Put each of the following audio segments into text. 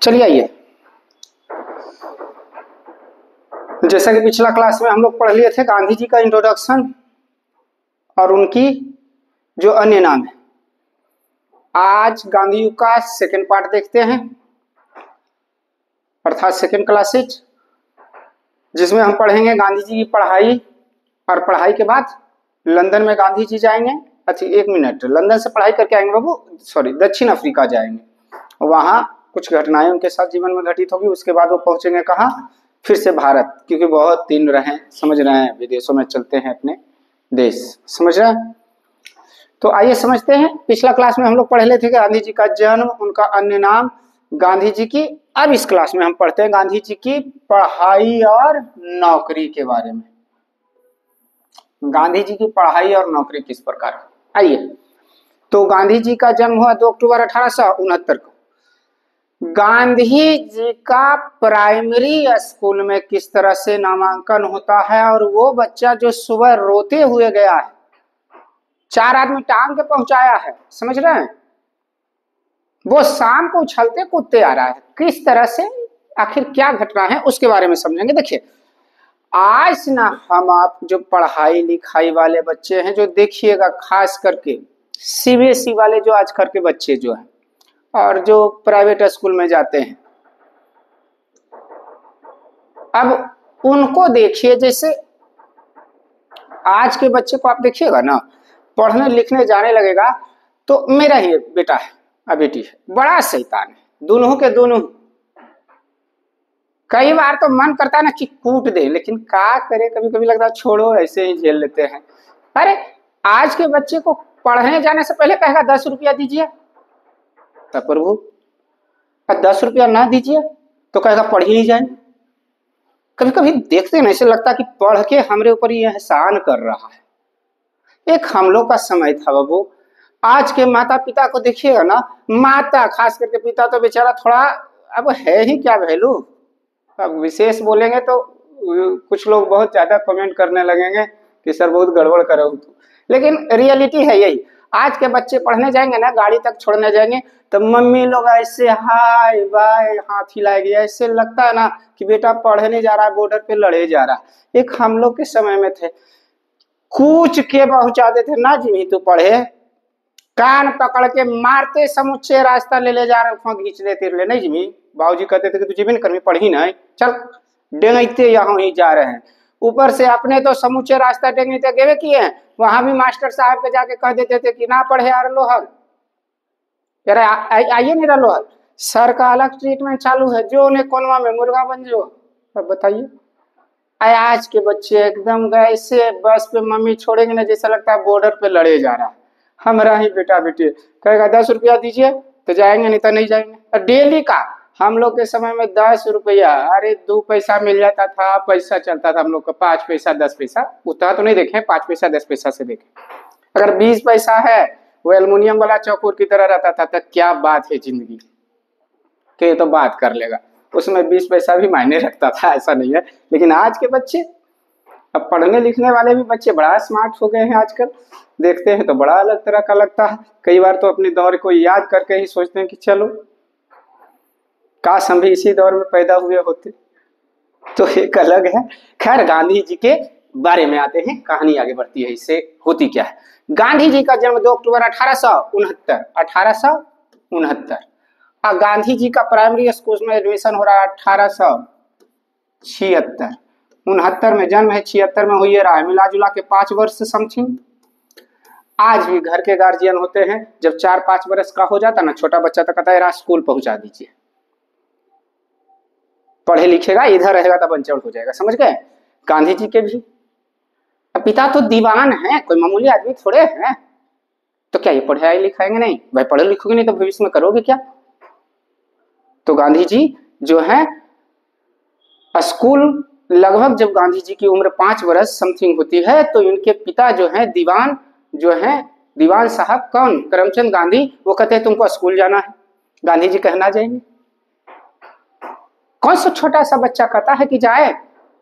चलिए आइए, जैसा कि पिछला क्लास में हम लोग पढ़ लिए थे गांधी जी का इंट्रोडक्शन और उनकी जो अन्य नाम है। आज गांधी युग का सेकेंड पार्ट देखते हैं, अर्थात सेकेंड क्लासेज, जिसमें हम पढ़ेंगे गांधी जी की पढ़ाई। और पढ़ाई के बाद लंदन में गांधी जी जाएंगे। अच्छा एक मिनट, लंदन से पढ़ाई करके आएंगे बाबू, सॉरी दक्षिण अफ्रीका जाएंगे। वहां कुछ घटनाएं उनके साथ जीवन में घटित होगी। उसके बाद वो पहुंचेंगे कहाँ? फिर से भारत, क्योंकि बहुत दिन रहे, समझ रहे हैं, विदेशों में चलते हैं अपने देश, समझ रहे हैं। तो आइए समझते हैं। पिछला क्लास में हम लोग पढ़ ले थे गांधी जी का जन्म, उनका अन्य नाम, गांधी जी की। अब इस क्लास में हम पढ़ते हैं गांधी जी की पढ़ाई और नौकरी के बारे में। गांधी जी की पढ़ाई और नौकरी किस प्रकार है, आइए। तो गांधी जी का जन्म हुआ 2 अक्टूबर 1869 को। गांधी जी का प्राइमरी स्कूल में किस तरह से नामांकन होता है, और वो बच्चा जो सुबह रोते हुए गया है, 4 आदमी टांग के पहुंचाया है, समझ रहे हैं, वो शाम को उछलते कूदते आ रहा है। किस तरह से, आखिर क्या घटना है, उसके बारे में समझेंगे। देखिए आज ना हम आप जो पढ़ाई लिखाई वाले बच्चे हैं, जो देखिएगा खास करके सीबीएसई वाले जो आज करके बच्चे जो हैं और जो प्राइवेट स्कूल में जाते हैं, अब उनको देखिए। जैसे आज के बच्चे को आप देखिएगा ना, पढ़ने लिखने जाने लगेगा तो मेरा ही बेटा है और बेटी है, बड़ा शैतान है, दोनों के दोनों। कई बार तो मन करता है ना कि कूट दे, लेकिन क्या करे, कभी कभी लगता है छोड़ो, ऐसे ही झेल लेते हैं। अरे आज के बच्चे को पढ़ने जाने से पहले कहेगा 10 रुपया दीजिए, तब प्रभु, और 10 रुपया ना दीजिए तो कहेगा पढ़ ही नहीं जाएंगे। कभी कभी देखते हैं, ऐसे लगता है कि पढ़ के हमारे ऊपर ये एहसान कर रहा है। एक हम लोग का समय था बाबू। आज के माता पिता को देखिएगा ना, माता खास करके, पिता तो बेचारा थोड़ा अब है ही क्या वैल्यू। अब विशेष बोलेंगे तो कुछ लोग बहुत ज्यादा कमेंट करने लगेंगे कि सर बहुत गड़बड़ कर रहे हो, लेकिन रियलिटी है यही। आज के बच्चे पढ़ने जाएंगे ना, गाड़ी तक छोड़ने जाएंगे तो मम्मी लोग ऐसे हाय बाय हाथ हिलाएगी, ऐसे लगता है ना कि बेटा पढ़ने जा रहा है, बॉर्डर पे लड़े जा रहा है। एक हम लोग के समय में थे, कूच के पहुंचाते थे ना जी, तू पढ़े, कान पकड़ के मारते, समुच्चय रास्ता ले जा रहे, खींच देते रहे, नहीं जिमी। बाबूजी कहते थे कि तू जीवन कर्मी पढ़ी ना, चल डेंगते यहाँ ही जा रहे हैं। ऊपर से अपने तो समूचे रास्ता डेंगते गेवे किए हैं, वहां भी मास्टर साहब के जाके कह देते थे कि ना पढ़े यार लोहल, यार आइए नहीं लोहल, सर का अलग ट्रीटमेंट चालू है, जो उन्हें कोनवा में मुर्गा बन जो। अब बताइए आज के बच्चे एकदम ऐसे बस पे मम्मी छोड़ेंगे ना, जैसा लगता है बॉर्डर पे लड़े जा रहा है। हमारा ही बेटा बेटी कहेगा 10 रुपया दीजिए तो जाएंगे, नहीं तो नहीं जाएंगे। और डेली का, हम लोग के समय में 10 रुपया, अरे 2 पैसा मिल जाता था, पैसा चलता था हम लोग का, 5 पैसा 10 पैसा, उतना तो नहीं देखे, 5 पैसा 10 पैसा से देखे। अगर 20 पैसा है, वो एल्युमिनियम वाला चौकोर की तरह रहता था, तो क्या बात है जिंदगी के, तो बात कर लेगा, उसमें 20 पैसा भी मायने रखता था, ऐसा नहीं है। लेकिन आज के बच्चे, अब पढ़ने लिखने वाले भी बच्चे बड़ा स्मार्ट हो गए हैं आजकल, देखते हैं तो बड़ा अलग तरह का लगता है। कई बार तो अपने दौर को याद करके ही सोचते हैं कि चलो काश हम भी इसी दौर में पैदा हुए होते, तो एक अलग है। खैर गांधी जी के बारे में आते हैं, कहानी आगे बढ़ती है, इससे होती क्या है। गांधी जी का जन्म 2 अक्टूबर 1869। और गांधी जी का प्राइमरी स्कूल में एडमिशन हो रहा है 1876। 69 में जन्म है, 76 में हुई रहा है, मिला जुला के 5 वर्ष समथिंग। आज भी घर के गार्जियन होते हैं, जब 4-5 वर्ष का हो जाता ना छोटा बच्चा, तो कहता है यार स्कूल पहुंचा दीजिए, पढ़े लिखेगा, इधर रहेगा तो बंचड़ हो जाएगा, समझ गए। गांधी जी के भी पिता तो दीवान है, कोई मामूली आदमी थोड़े हैं, तो क्या ये पढ़ाई लिखाएंगे नहीं? भाई पढ़े लिखोगे नहीं तो भविष्य में करोगे क्या? तो गांधी जी जो है स्कूल, लगभग जब गांधी जी की उम्र 5 वर्ष समथिंग होती है, तो इनके पिता जो है दीवान, जो है दीवान साहब, कौन, करमचंद गांधी, वो कहते हैं तुमको स्कूल जाना है। गांधी जी कहना जाएंगे, कौन सा छोटा सा बच्चा कहता है कि जाए?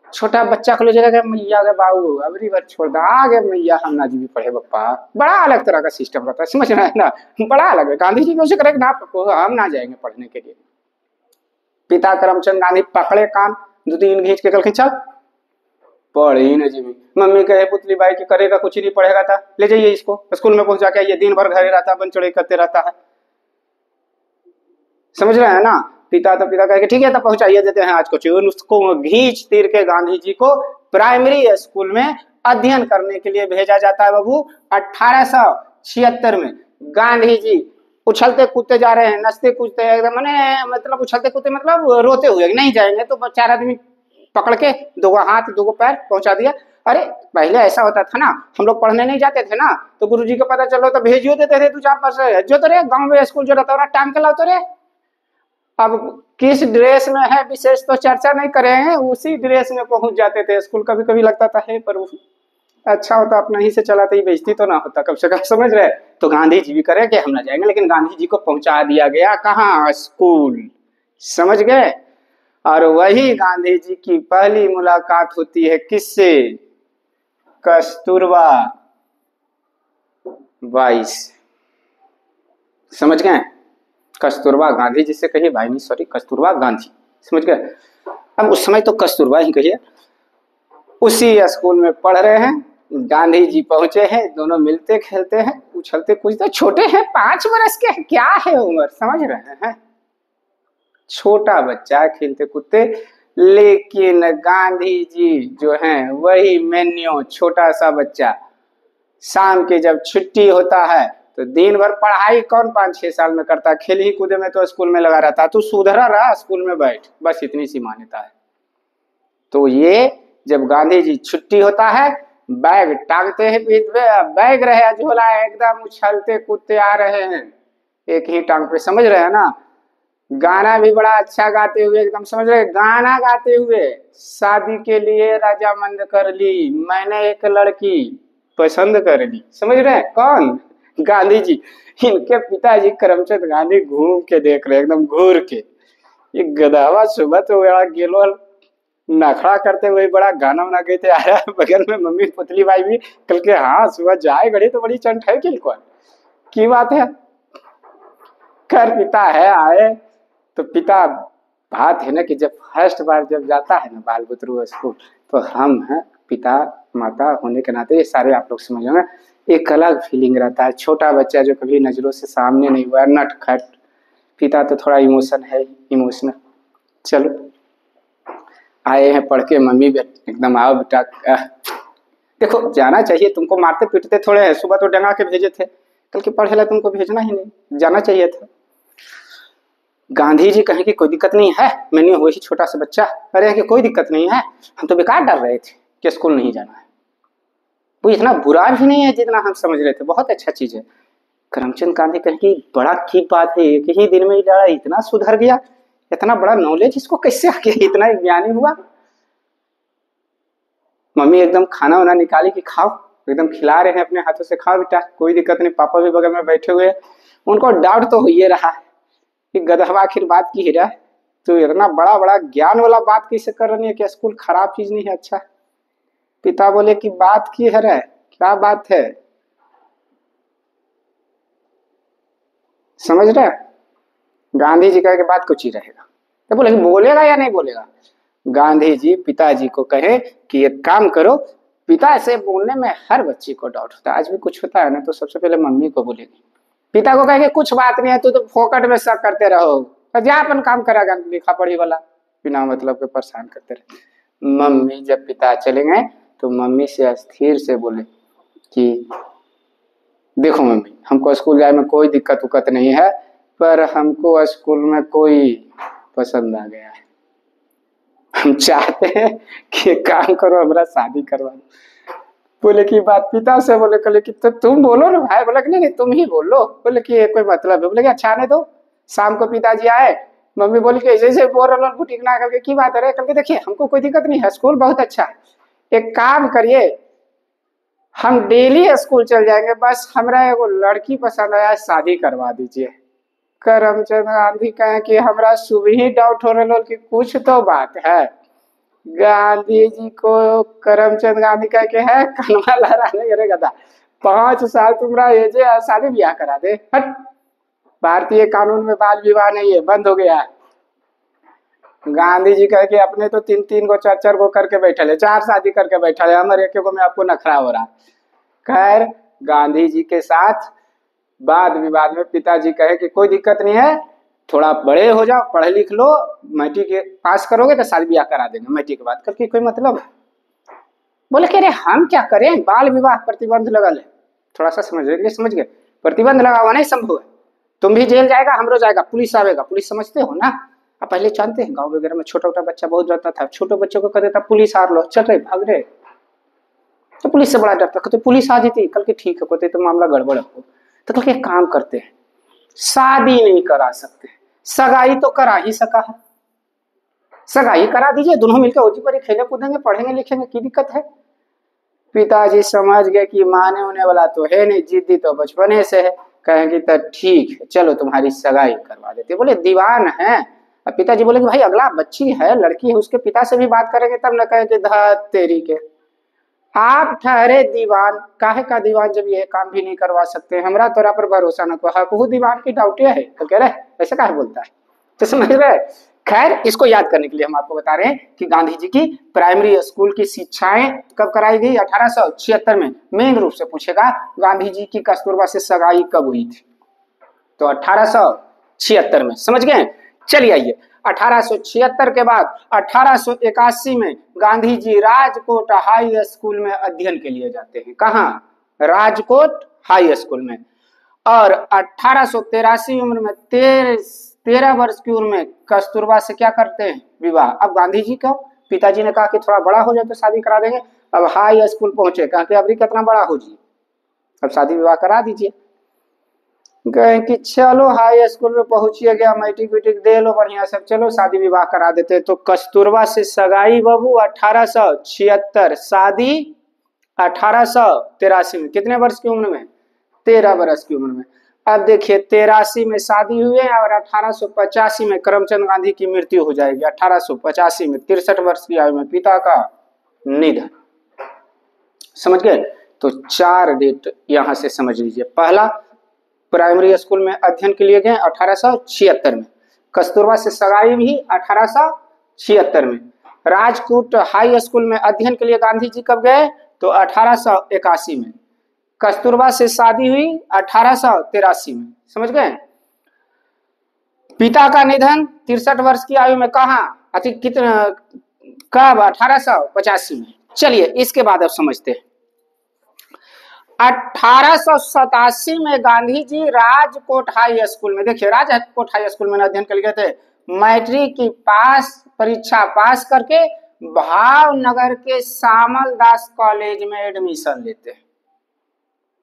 छोटा बच्चा को ले जाएगा, मैया के बाबू अबरी बार छोड़ दो, आगे मैया हम ना जी भी पढ़े बप्पा। बड़ा अलग तरह का सिस्टम रहता है, समझ रहे हैं ना, बड़ा अलग है। गांधी जी भी उसे करेंगे ना, हम ना जाएंगे पढ़ने के लिए। पिता करमचंद गांधी पकड़े कान, 2-3 घींच के कल चल पढ़ ही नहीं जीवी। मम्मी कहे पुतली बाई की करेगा कुछ ही नहीं पढ़ेगा था, ले जाइए इसको स्कूल में पहुंचा के आइए, दिन भर घरे रहता बन चढ़े करते रहता है। समझ रहे हैं ना। पिता कहे ठीक है तो पहुंचाइए देते हैं आज को। उसको घींच तीर के गांधी जी को प्राइमरी स्कूल में अध्ययन करने के लिए भेजा जाता है बाबू। 1876 में गांधी जी उछलते कूदते जा रहे हैं, नचते कूदते एकदम, मतलब उछलते कूदते मतलब रोते हुए, नहीं जाएंगे तो 4 आदमी पकड़ के 2 हाथ 2 पैर पहुंचा दिया। अरे पहले ऐसा होता था ना, हम लोग पढ़ने नहीं जाते थे ना, तो गुरुजी को पता चलो तो भेजियो देते थे 2-4 पैसे, जो तो रे गांव में स्कूल जो रहता है टांग के लाओ तो रे। अब किस ड्रेस में है विशेष तो चर्चा नहीं करें, उसी ड्रेस में पहुंच जाते थे स्कूल। कभी कभी लगता था हे प्रभु, अच्छा होता अपना ही से चलाते, ही बेइज्जती तो ना होता कम से कम। समझ रहे। तो गांधी जी भी करे कि हम ना जाएंगे, लेकिन गांधी जी को पहुंचा दिया गया कहाँ, स्कूल। समझ गए। और वही गांधी जी की पहली मुलाकात होती है किससे, कस्तूरबा बाई से। समझ गए। कस्तूरबा गांधी जिसे कहिए भाई, नहीं सॉरी, कस्तूरबा गांधी। समझ गए। अब उस समय तो कस्तूरबा ही कहिए। उसी स्कूल में पढ़ रहे हैं, गांधी जी पहुंचे हैं, दोनों मिलते खेलते हैं, उछलते कूदते। छोटे हैं, 5 वर्ष के, क्या है उम्र, समझ रहे हैं, छोटा बच्चा खेलते कूदते। लेकिन गांधी जी जो हैं वही मेन्यो, छोटा सा बच्चा। शाम के जब छुट्टी होता है तो दिन भर पढ़ाई कौन 5-6 साल में करता, खेल ही कूदे में तो स्कूल में लगा रहता। तू सुधरा रहा, स्कूल में बैठ, बस इतनी सी मान्यता है। तो ये जब गांधी जी छुट्टी होता है, बैग टांगते हैं पीठ पे, बैग रहे झोला, एकदम उछलते कूदते आ रहे हैं एक ही टांग पे। समझ रहे हैं ना। गाना भी बड़ा अच्छा गाते हुए, एकदम समझ रहे, गाना गाते हुए, शादी के लिए रजामंद कर ली मैंने एक लड़की पसंद कर ली। समझ रहे हैं कौन, गांधी जी। इनके पिताजी करमचंद गांधी घूम के देख रहे, एकदम घूर के। ये गधावा सुबह तो गेलो नखड़ा करते हुए बड़ा गाना बना गए थे, आया बगल में मम्मी पुतली भाई भी कल के, हाँ सुबह जाए घड़ी तो बड़ी चंट है कि कौन की बात है। कर पिता है आए तो पिता, बात है ना कि जब फर्स्ट बार जब जाता है ना बाल बुतरू स्कूल, तो हम हैं पिता माता होने के नाते, ये सारे आप लोग समझ रहे, एक अलग फीलिंग रहता है। छोटा बच्चा जो कभी नजरों से सामने नहीं हुआ, नटखट, पिता तो थोड़ा इमोशन है, इमोशनल। चलो आए हैं पढ़ के, मम्मी भी एकदम आओ बेटा, देखो जाना चाहिए तुमको, मारते पीटते थोड़े हैं, सुबह तो डंगा के भेजे थे, कल के पढ़े ला तुमको भेजना ही नहीं, जाना चाहिए था। गांधी जी कहें कि कोई दिक्कत नहीं है, मैंने वही छोटा सा बच्चा, अरे कि कोई दिक्कत नहीं है, हम तो बेकार डर रहे थे कि स्कूल नहीं जाना है। वो इतना बुरा भी नहीं है जितना हम समझ रहे थे, बहुत अच्छा चीज है। करमचंद गांधी कहें कि बड़ा की बात है, एक ही दिन में इतना सुधर गया, इतना बड़ा नॉलेज इसको कैसे आ गया, इतना ज्ञानी हुआ। मम्मी एकदम खाना वाना निकाली कि खाओ, एकदम खिला रहे हैं अपने हाथों से, खाओ बेटा कोई दिक्कत नहीं। पापा भी बगल में बैठे हुए, उनको डाउट तो हो ही रहा है कि गधवा आखिर बात की है, तो इतना बड़ा बड़ा ज्ञान वाला बात कैसे कर रही है कि स्कूल खराब चीज नहीं है, अच्छा। पिता बोले कि बात की है रे, क्या बात है, समझ रहे। गांधी जी कहे कि बात कुछ ही रहेगा, तो बोले कि बोलेगा या नहीं बोलेगा। गांधी जी पिताजी को कहे कि एक काम करो, पिता से बोलने में हर बच्चे को डाउट होता है, आज भी कुछ होता है ना तो सबसे पहले मम्मी को बोलेगी। पिता को कहेंगे कुछ बात नहीं है, तू तो फोकट में शक करते रहो, जा अपन काम करेगा, लिखा पढ़ी वाला, बिना मतलब के परेशान करते रहे। मम्मी जब पिता चले गए तो मम्मी से स्थिर से बोले कि देखो मम्मी, हमको स्कूल जाए में कोई दिक्कत उक्कत नहीं है, पर हमको स्कूल में कोई पसंद आ गया है, हम चाहते हैं कि काम करो, हमारा शादी करवा दो। बोले की बात पिता से बोले, कले कि तो तुम बोलो ना भाई। बोले कि नहीं तुम ही बोलो। बोले कि ये कोई मतलब है। बोले कि अच्छा आने दो। शाम को पिताजी आए, मम्मी बोली कि ऐसे ऐसे बोल रहे बुटीक ना करके की बात है, करके देखिए हमको कोई दिक्कत नहीं है, स्कूल बहुत अच्छा है, एक काम करिए हम डेली स्कूल चल जाएंगे, बस हमरा एगो लड़की पसंद आया, शादी करवा दीजिए। करमचंद गांधी कहे कि हमरा सुबह ही डाउट हो रहा कि कुछ तो बात है। गांधी जी को करमचंद गांधी कह के है कनवा लहराने करेगा था, 5 साल तुम्हारा एज है, शादी ब्याह करा दे, हट। भारतीय कानून में बाल विवाह नहीं है, बंद हो गया है। गांधी जी कहे कि अपने तो 3-3 गो 4-4 गो करके बैठे है, 4 शादी करके बैठे है, हमारे एक गो में आपको नखरा हो रहा। खैर गांधी जी के साथ वाद विवाद में पिताजी कहे कि कोई दिक्कत नहीं है, थोड़ा बड़े हो जाओ, पढ़ लिख लो, मैट्रिक के पास करोगे तो शादी ब्याह करा देंगे, मैट्रिक के बाद करके कोई मतलब। बोले कि अरे हम क्या करें, बाल विवाह प्रतिबंध लगा ले। थोड़ा सा समझ गए, प्रतिबंध लगा हुआ नहीं संभव है, तुम भी जेल जाएगा, हमरो जाएगा, पुलिस आवेगा, पुलिस समझते हो ना आप, पहले जानते हैं गांव वगैरह में छोटा छोटा बच्चा बहुत डरता था, छोटे बच्चों को कहते था पुलिस आ लो, चल रहे भाग रहे, तो पुलिस से बड़ा डरता, कहते पुलिस आ जाती, कल के ठीक है, कहते तो मामला गड़बड़ है, तो कल के काम करते हैं, शादी नहीं करा सकते, सगाई तो करा ही सका है, सगाई करा दीजिए, दोनों मिलकर ओजी पर खेले कूदेंगे, पढ़ेंगे लिखेंगे, की दिक्कत है। पिताजी समझ गए कि माने होने वाला तो है नहीं, जिद्दी तो बचपने से है, कहेंगे तो ठीक है चलो तुम्हारी सगाई करवा देते। बोले दीवान है, अब पिताजी बोले कि भाई अगला बच्ची है, लड़की है, उसके पिता से भी बात करेंगे तब न कहेंगे धत तेरी के, आप ठहरे दीवान, काहे का दीवान जब ये काम भी नहीं करवा सकते, हमरा तोरा पर भरोसा न को, हकू दीवान की डाउटिया है, तो कह रहे ऐसे काहे बोलता है, तो समझ रहे। खैर इसको याद करने के लिए हम आपको बता रहे हैं कि गांधी जी की प्राइमरी स्कूल की शिक्षाएं कब कराई गई, 1876 में। मेन रूप से पूछेगा गांधी जी की कस्तूरबा से सगाई कब हुई थी, तो 1876 में, समझ गए। चलिए आइए 1876 के बाद 1881 में गांधी जी राजकोट हाई स्कूल में अध्ययन के लिए जाते हैं। कहाँ? राजकोट हाई स्कूल में। और 1883 उम्र में 13 वर्ष की उम्र में कस्तूरबा से क्या करते हैं? विवाह। अब गांधी जी को पिताजी ने कहा कि थोड़ा बड़ा हो जाए तो शादी करा देंगे, अब हाई स्कूल पहुंचे, कहा कि अभी कितना बड़ा हो जी, अब शादी विवाह करा दीजिए। गए कि चलो हाई स्कूल में पहुंचिए गया, मैट्रिक विट्रिक दे लो बढ़िया सब, चलो शादी विवाह करा देते। तो कस्तूरबा से सगाई बाबू 1876, शादी 1883 में, कितने वर्ष की उम्र में? 13 वर्ष की उम्र में। अब देखिए 83 में शादी हुई है और 1885 में करमचंद गांधी की मृत्यु हो जाएगी। 1885 में 63 वर्ष की आयु में पिता का निधन। समझ गए? तो 4 डेट यहां से समझ लीजिए। पहला, प्राइमरी स्कूल में अध्ययन के लिए गए 1876 में, कस्तूरबा से सगाई भी 1876 में, राजकोट हाई स्कूल में अध्ययन के लिए गांधी जी कब गए? तो 1881 में, कस्तूरबा से शादी हुई 1883 में। समझ गए? पिता का निधन 63 वर्ष की आयु में, कहा कितना कब? 1885 में। चलिए इसके बाद अब समझते हैं। 1887 में गांधी जी राजकोट हाई स्कूल में, देखिए राजकोट हाई स्कूल में अध्ययन के लिए गए थे, मैट्रिक की परीक्षा पास करके भावनगर के सामल दास कॉलेज में एडमिशन लेते हैं।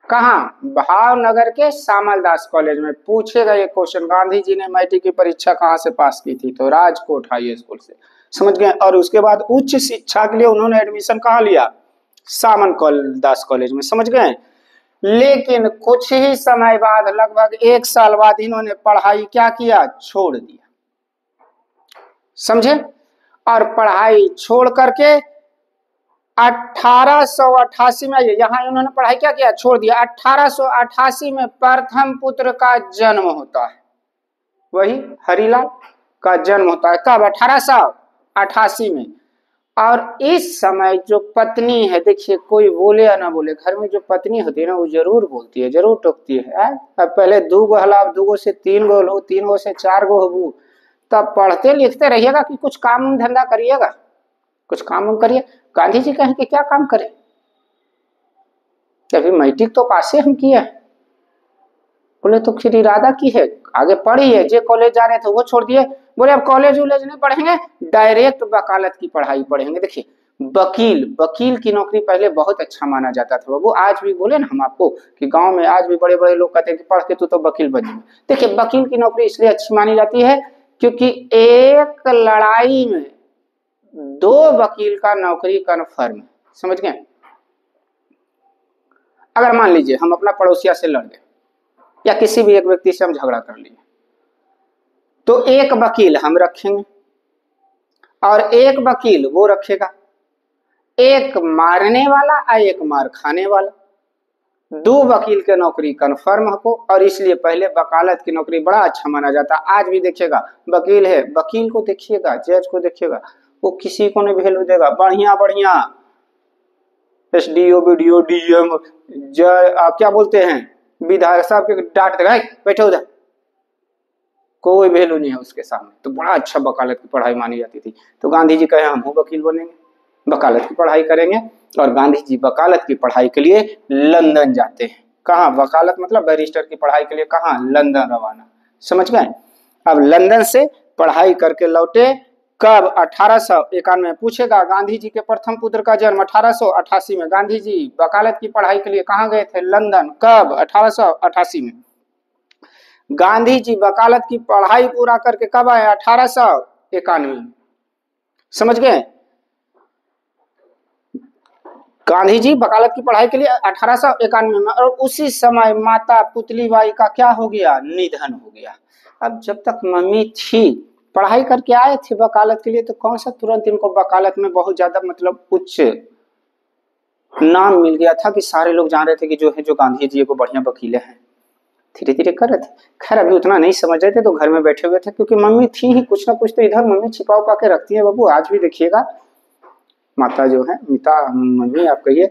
कहा? भावनगर के सामल दास कॉलेज में। पूछेगा ये क्वेश्चन, गांधी जी ने मैट्रिक की परीक्षा कहाँ से पास की थी? तो राजकोट हाई स्कूल से। समझ गए? और उसके बाद उच्च शिक्षा के लिए उन्होंने एडमिशन कहाँ लिया? सामन दास कॉलेज में। समझ गए? लेकिन कुछ ही समय बाद, लगभग 1 साल बाद, इन्होंने पढ़ाई क्या किया? छोड़ दिया। समझे? और पढ़ाई छोड़ करके 1888 में, यहाँ इन्होंने पढ़ाई क्या किया? छोड़ दिया। 1888 में प्रथम पुत्र का जन्म होता है, वही हरिलाल का जन्म होता है। कब? 1888 में। और इस समय जो पत्नी है, देखिए कोई बोले या ना बोले, घर में जो पत्नी होती है ना, वो जरूर बोलती है, जरूर टोकती है। अब पहले 2 गो हलाब, 2 गो से 3 गो लो, 3 गो से 4 गो हो, तब पढ़ते लिखते रहिएगा कि कुछ काम धंधा करिएगा, कुछ काम करिए। गांधी जी कहें कि क्या काम करें? अभी मैट्रिक तो पासे हम किए हैं। बोले तो फिर इरादा की है, आगे पढ़िए, जो कॉलेज जा रहे थे वो छोड़ दिए। बोले अब कॉलेज वॉलेज नहीं पढ़ेंगे, डायरेक्ट वकालत की पढ़ाई पढ़ेंगे। देखिए वकील की नौकरी पहले बहुत अच्छा माना जाता था बाबू। आज भी बोले ना हम आपको कि गांव में आज भी बड़े बड़े लोग कहते हैं कि पढ़ के तू तो वकील बन जाए। देखिए वकील की नौकरी इसलिए अच्छी मानी जाती है क्योंकि एक लड़ाई में 2 वकील का नौकरी कन्फर्म है। समझ गए? अगर मान लीजिए हम अपना पड़ोसिया से लड़ गए या किसी भी एक व्यक्ति से हम झगड़ा कर लिए, तो एक वकील हम रखेंगे और एक वकील वो रखेगा, एक मारने वाला और एक मार खाने वाला। 2 वकील के नौकरी कन्फर्म हो, और इसलिए पहले वकालत की नौकरी बड़ा अच्छा माना जाता। आज भी देखिएगा वकील है, वकील को देखिएगा, जज को देखिएगा, वो किसी को नहीं वैल्यू देगा। बढ़िया बढ़िया एसडीओ, बीडीओ, डीएम, जज, आप क्या बोलते हैं, विधायक साहब के डांट देगा, बैठो उधर, कोई वैल्यू नहीं है उसके सामने। तो बड़ा अच्छा वकालत की पढ़ाई मानी जाती थी। तो गांधी जी कहे हम वकील बनेंगे, वकालत की पढ़ाई करेंगे, और गांधी जी वकालत की पढ़ाई के लिए लंदन जाते हैं। कहाँ? वकालत मतलब बैरिस्टर की पढ़ाई के लिए कहाँ? लंदन रवाना। समझ गए? अब लंदन से पढ़ाई करके लौटे कब? 1891। पूछेगा गांधी जी के प्रथम पुत्र का जन्म 1888 में। गांधी जी वकालत की पढ़ाई के लिए कहाँ गए थे? लंदन। कब? 1888 में। गांधी जी वकालत की पढ़ाई पूरा करके कब आए? 1891 में। समझ गए? गांधी जी वकालत की पढ़ाई के लिए 1891 में, और उसी समय माता पुतलीबाई का क्या हो गया? निधन हो गया। अब जब तक मम्मी थी, पढ़ाई करके आए थे वकालत के लिए, तो कौन सा तुरंत इनको वकालत में बहुत ज्यादा मतलब उच्च नाम मिल गया था कि सारे लोग जान रहे थे कि जो गांधी जी को बढ़िया वकील हैं। धीरे धीरे कर रहे थे। खैर अभी उतना नहीं समझ रहे थे, तो घर में बैठे हुए थे, क्योंकि मम्मी थी ही, कुछ ना कुछ तो इधर मम्मी छिपा उपा के रखती है बाबू। आज भी देखिएगा माता जो है, मम्मी आप कहिए,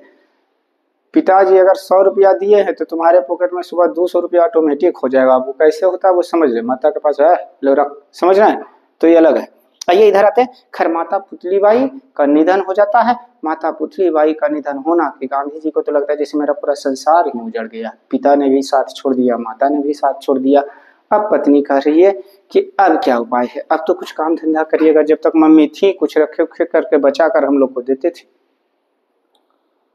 पिताजी अगर 100 रुपया दिए हैं तो तुम्हारे पॉकेट में सुबह 200 रुपया ऑटोमेटिक हो जाएगा। वो कैसे होता है वो समझ रहे, माता के पास है, लो रख, समझ रहे हैं? तो ये अलग है। आइए इधर आते हैं। खैर माता पुतलीबाई का निधन हो जाता है। माता पुतलीबाई का निधन होना कि गांधी जी को तो लगता है जैसे मेरा पूरा संसार ही उजड़ गया। पिता ने भी साथ छोड़ दिया, माता ने भी साथ छोड़ दिया। अब पत्नी कह रही है कि अब क्या उपाय है, अब तो कुछ काम धंधा करिएगा। जब तक मम्मी थी कुछ रखे उखे करके बचा कर हम लोग को देते थे,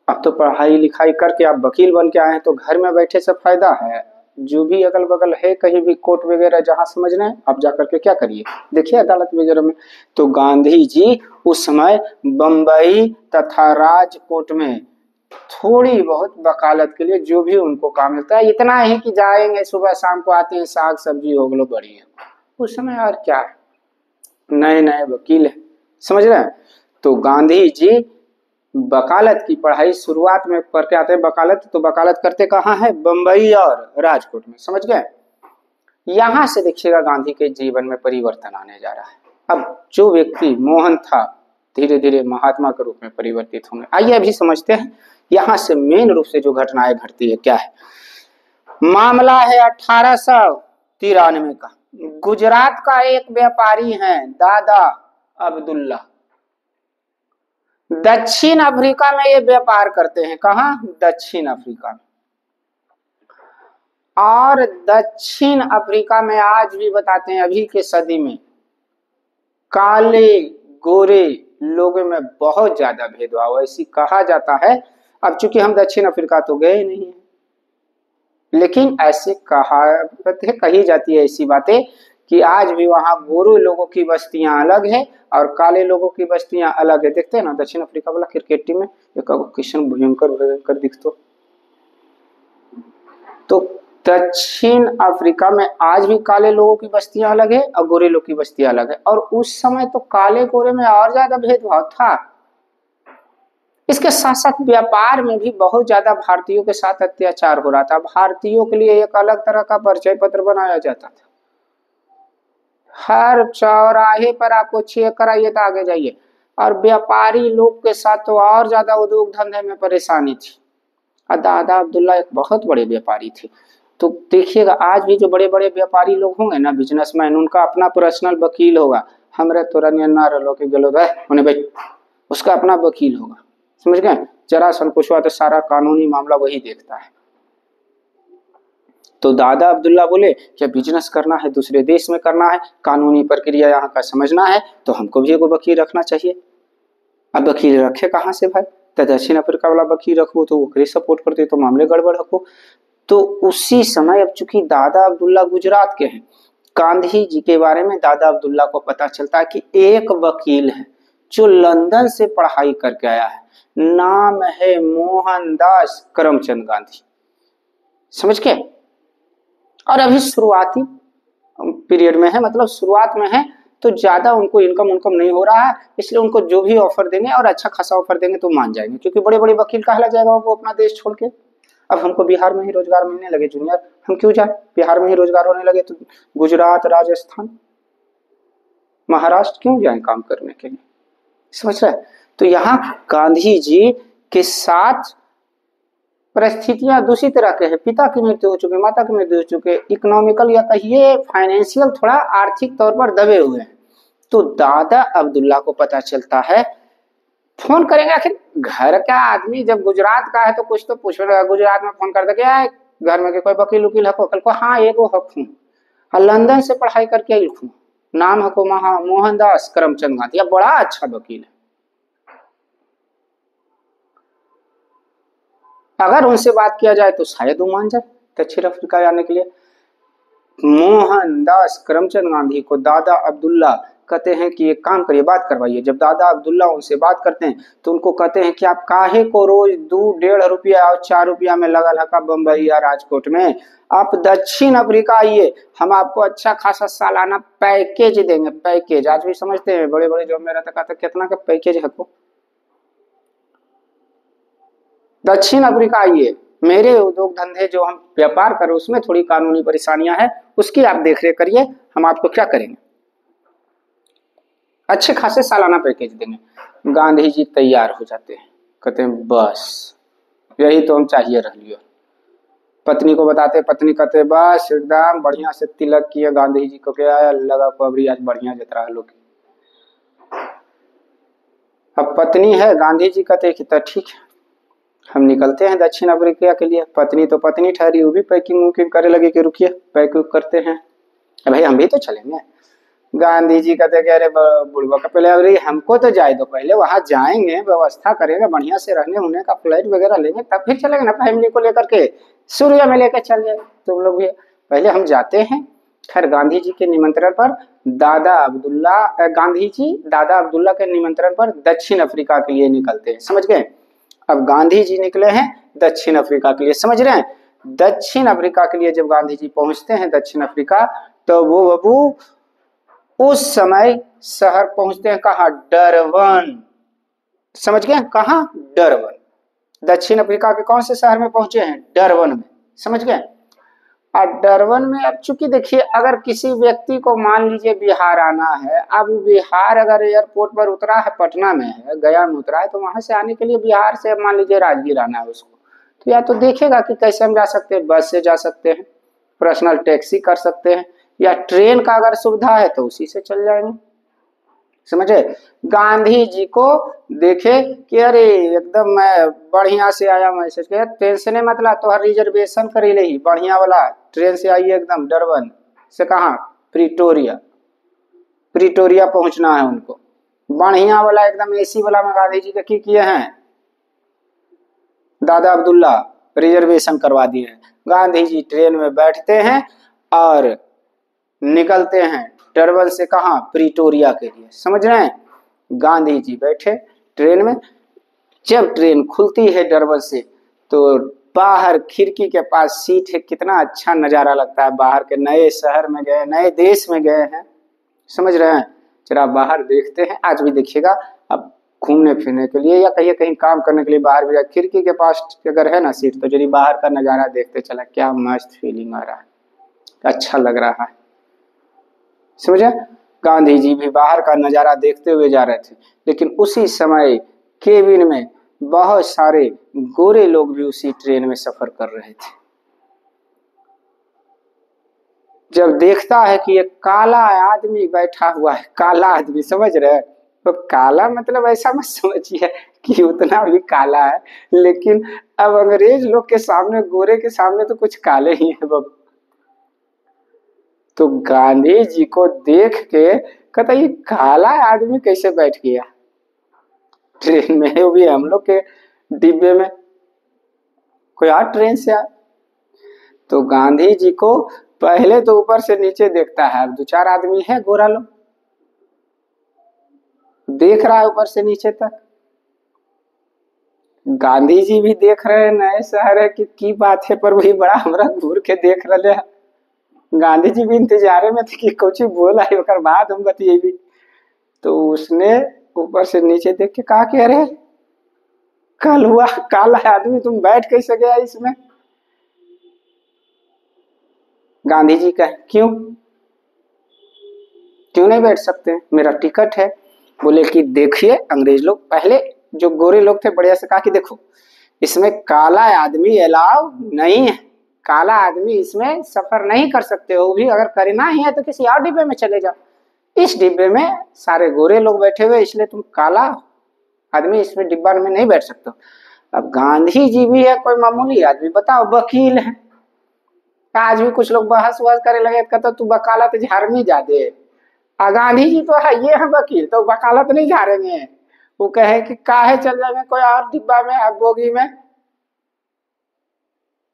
अब तो पढ़ाई लिखाई करके आप वकील बन के आए, तो घर में बैठे से फायदा है। जो भी अगल बगल है कहीं भी कोर्ट वगैरह जहां समझना है आप जाकर के क्या करिए, देखिए अदालत वगैरह में। तो गांधी जी उस समय बंबई तथा राजकोट में थोड़ी बहुत वकालत के लिए जो भी उनको काम मिलता है, इतना ही कि जाएंगे सुबह शाम को आते हैं, साग सब्जी हो गलो बढ़िया। उस समय और क्या है, नए नए वकील है, समझ रहे हैं? तो गांधी जी वकालत की पढ़ाई शुरुआत में करके आते हैं। वकालत तो वकालत करते कहाँ है? बंबई और राजकोट में। समझ गए? यहां से देखिएगा गांधी के जीवन में परिवर्तन आने जा रहा है। अब जो व्यक्ति मोहन था धीरे धीरे महात्मा के रूप में परिवर्तित होंगे। आइए अभी समझते हैं यहां से मेन रूप से जो घटनाएं घटती है क्या है। मामला है 1893 का। गुजरात का एक व्यापारी है दादा अब्दुल्ला, दक्षिण अफ्रीका में ये व्यापार करते हैं। कहाँ? दक्षिण अफ्रीका में। और दक्षिण अफ्रीका में आज भी बताते हैं अभी के सदी में काले गोरे लोगों में बहुत ज्यादा भेदभाव, ऐसी कहा जाता है। अब चूंकि हम दक्षिण अफ्रीका तो गए नहीं है, लेकिन ऐसे कहावतें कही जाती है, ऐसी बातें कि आज भी वहां गोरे लोगों की बस्तियां अलग है और काले लोगों की बस्तियां अलग है। देखते हैं ना दक्षिण अफ्रीका वाला क्रिकेट टीम में एक किशन भयंकर भयंकर दिखतो। तो दक्षिण अफ्रीका में आज भी काले लोगों की बस्तियां अलग है और गोरे लोगों की बस्तियां अलग है। और उस समय तो काले गोरे में और ज्यादा भेदभाव था। इसके साथ साथ व्यापार में भी बहुत ज्यादा भारतीयों के साथ अत्याचार हो रहा था। भारतीयों के लिए एक अलग तरह का परिचय पत्र बनाया जाता था। हर चौराहे पर आपको चेक कराइए तो आगे जाइए। और व्यापारी लोग के साथ तो और ज्यादा उद्योग धंधे में परेशानी थी। दादा अब्दुल्ला एक बहुत बड़े व्यापारी थे। तो देखिएगा आज भी जो बड़े बड़े व्यापारी लोग होंगे ना, बिजनेसमैन, उनका अपना पर्सनल वकील होगा। हमरे तो रनियन्ना रलो के गलो उन्हें भाई उसका अपना वकील होगा। समझ गए? जरा संकोच हुआ तो सारा कानूनी मामला वही देखता है। तो दादा अब्दुल्ला बोले क्या बिजनेस करना है, दूसरे देश में करना है, कानूनी प्रक्रिया यहाँ का समझना है, तो हमको भी एक वकील रखना चाहिए। अब वकील रखे कहाँ से भाई? तो दक्षिण अफ्रीका वाला वकील रखो तो वो सपोर्ट करते, तो मामले गड़बड़ रखो। तो उसी समय अब चूंकि दादा अब्दुल्ला गुजरात के हैं, गांधी जी के बारे में दादा अब्दुल्ला को पता चलता है कि एक वकील है जो लंदन से पढ़ाई करके आया है, नाम है मोहनदास करमचंद गांधी। समझ के? और अभी शुरुआती पीरियड में है, मतलब शुरुआत में है, तो ज्यादा उनको इनकम नहीं हो रहा है, इसलिए उनको जो भी ऑफर देंगे और अच्छा खासा ऑफर देंगे तो मान जाएंगे, क्योंकि बड़े बड़े वकील कहला जाएगा वो अपना देश छोड़ के। अब हमको बिहार में ही रोजगार मिलने लगे जूनियर, हम क्यों जाए? बिहार में ही रोजगार होने लगे तो गुजरात, राजस्थान, महाराष्ट्र क्यों जाए काम करने के लिए? समझ रहे? तो यहाँ गांधी जी के साथ परिस्थितियां दूसरी तरह के हैं। पिता की मृत्यु हो चुकी, माता की मृत्यु हो चुके, इकोनॉमिकल या कहिए फाइनेंशियल थोड़ा आर्थिक तौर पर दबे हुए हैं। तो दादा अब्दुल्ला को पता चलता है, फोन करेंगे, आखिर घर का आदमी जब गुजरात का है तो कुछ तो पूछेगा। गुजरात में फोन कर दे क्या है घर में के कोई वकील उकील हको? कल को हाँ एगो हकूं, लंदन से पढ़ाई करके आई हूँ, नाम हको मोहनदास करमचंद गांधी, बड़ा अच्छा वकील है। अगर उनसे बात किया जाए तो शायद वो मान जाए दक्षिण अफ्रीका आने के लिए। मोहनदास करमचंद गांधी को दादा अब्दुल्ला कहते हैं कि एक काम करिए, बात करवाइए। जब दादा अब्दुल्ला उनसे बात करते हैं तो उनको कहते हैं कि आप काहे को रोज 2-1.5 रुपया और 4 रुपया में लगल हका बम्बई या राजकोट में, आप दक्षिण अफ्रीका आइए, हम आपको अच्छा खासा सालाना पैकेज देंगे। पैकेज आज भी समझते हैं, बड़े बड़े जॉब में रहता कहता कितना का पैकेज है को, दक्षिण अफ्रीका आइए, मेरे उद्योग धंधे जो हम व्यापार करें उसमें थोड़ी कानूनी परेशानियां हैं, उसकी आप देखरेख करिए, हम आपको क्या करेंगे, अच्छे खासे सालाना पैकेज देंगे। गांधी जी तैयार हो जाते हैं, कहते हैं बस यही तो हम चाहिए रह लियो। पत्नी को बताते, पत्नी कहते बस एकदम बढ़िया से तिलक किए गांधी जी को, क्या लगा को अभी आज बढ़िया जतरा लोग। अब पत्नी है, गांधी जी कहते कि तो ठीक है हम निकलते हैं दक्षिण अफ्रीका के लिए। पत्नी तो पत्नी ठहरी, वो भी पैकिंग वुकिंग करे लगे कि रुकिए पैक करते हैं, भाई हम भी तो चलेंगे। गांधी जी कहते कि अरे बुढ़वा का पहले अरे हमको तो जाए दो, पहले वहां जाएंगे, व्यवस्था करेंगे बढ़िया से रहने होने का, फ्लाइट वगैरह लेंगे तब फिर चलेंगे ना, फैमिली को लेकर के सूर्या में लेकर चल जाए तुम लोग भी, पहले हम जाते हैं। खैर गांधी जी के निमंत्रण पर गांधी जी दादा अब्दुल्ला के निमंत्रण पर दक्षिण अफ्रीका के लिए निकलते हैं। समझ गए? अब गांधी जी निकले हैं दक्षिण अफ्रीका के लिए, समझ रहे हैं? दक्षिण अफ्रीका के लिए जब गांधी जी पहुंचते हैं दक्षिण अफ्रीका, तो वो बाबू उस समय शहर पहुंचते हैं कहा, डरबन। समझ गए? कहा? डरबन। दक्षिण अफ्रीका के कौन से शहर में पहुंचे हैं? डरबन में। समझ गए? और डरबन में अब चूंकि देखिए, अगर किसी व्यक्ति को मान लीजिए बिहार आना है, अब बिहार अगर एयरपोर्ट पर उतरा है, पटना में है, गया में उतरा है, तो वहां से आने के लिए बिहार से मान लीजिए राजगीर आना है उसको, तो या तो देखेगा कि कैसे हम जा सकते हैं, बस से जा सकते हैं, पर्सनल टैक्सी कर सकते हैं, या ट्रेन का अगर सुविधा है तो उसी से चल जाएंगे। समझे? गांधी जी को देखे कि अरे एकदम मैं बढ़िया से आया, मैसेज किया टेंशन मतलब तो रिजर्वेशन करी ले बढ़िया वाला ट्रेन से आइए एकदम डरबन से, कहा प्रिटोरिया, प्रिटोरिया पहुंचना है उनको, बढ़िया वाला एकदम एसी वाला में गांधी जी के किए हैं, दादा अब्दुल्ला रिजर्वेशन करवा दिए हैं। गांधी जी ट्रेन में बैठते हैं और निकलते हैं डरबन से, कहा प्रिटोरिया के लिए। समझ रहे हैं? गांधी जी बैठे ट्रेन में, जब ट्रेन खुलती है डरबन से तो बाहर खिड़की के पास सीट है, कितना अच्छा नजारा लगता है, बाहर के नए शहर में गए, नए देश में गए हैं। समझ रहे हैं? जरा बाहर देखते हैं, आज भी देखिएगा अब घूमने फिरने के लिए या कहीं कहीं काम करने के लिए बाहर भी जाए, खिड़की के पास अगर है ना सीट, तो यदि बाहर का नजारा देखते चला, क्या मस्त फीलिंग आ रहा है, अच्छा लग रहा है। समझे? गांधी जी भी बाहर का नजारा देखते हुए जा रहे थे, लेकिन उसी समय केबिन में बहुत सारे गोरे लोग भी उसी ट्रेन में सफर कर रहे थे। जब देखता है कि एक काला आदमी बैठा हुआ है, काला आदमी, समझ रहे? तो काला मतलब ऐसा मत समझिए कि उतना भी काला है, लेकिन अब अंग्रेज लोग के सामने, गोरे के सामने तो कुछ काले ही है बाबू। तो गांधी जी को देख के कहता ये काला आदमी कैसे बैठ गया ट्रेन में, वो भी हम लोग के डिब्बे में, कोई और ट्रेन से आए। तो गांधी जी को पहले तो ऊपर से नीचे देखता है, अब 2-4 आदमी है गोरा लोग, देख रहा है ऊपर से नीचे तक। गांधी जी भी देख रहे हैं, नए शहर है कि की बात है, पर वही बड़ा हमरा घूर के देख रहे हैं। गांधी जी भी इंतजारे में थे कि कुछ बोला है ओकर बाद हम बतिएबी। तो उसने ऊपर से नीचे देख के कहा कि अरे कल हुआ काला आदमी तुम बैठ कैसे गया इसमें? गांधी जी कहे क्यों क्यों नहीं बैठ सकते, मेरा टिकट है। बोले कि देखिए अंग्रेज लोग, पहले जो गोरे लोग थे बढ़िया से कहा कि देखो इसमें काला आदमी अलाउ नहीं है, काला आदमी इसमें सफर नहीं कर सकते, वो भी अगर करना ही है तो किसी और डिब्बे में चले जाओ। इस डिब्बे में सारे गोरे लोग बैठे हुए, इसलिए तुम काला आदमी इसमें डिब्बा में नहीं बैठ सकते। अब गांधी जी भी है कोई मामूली आदमी, बताओ वकील है। आज भी कुछ लोग बहस वहस करे लगे, कहते तू वकालत झाड़नी जादे, गांधी जी तो है ये है वकील, तो वकालत नहीं झाड़ेंगे। वो कहे कि काहे चल जाएंगे कोई और डिब्बा में, अब बोगी में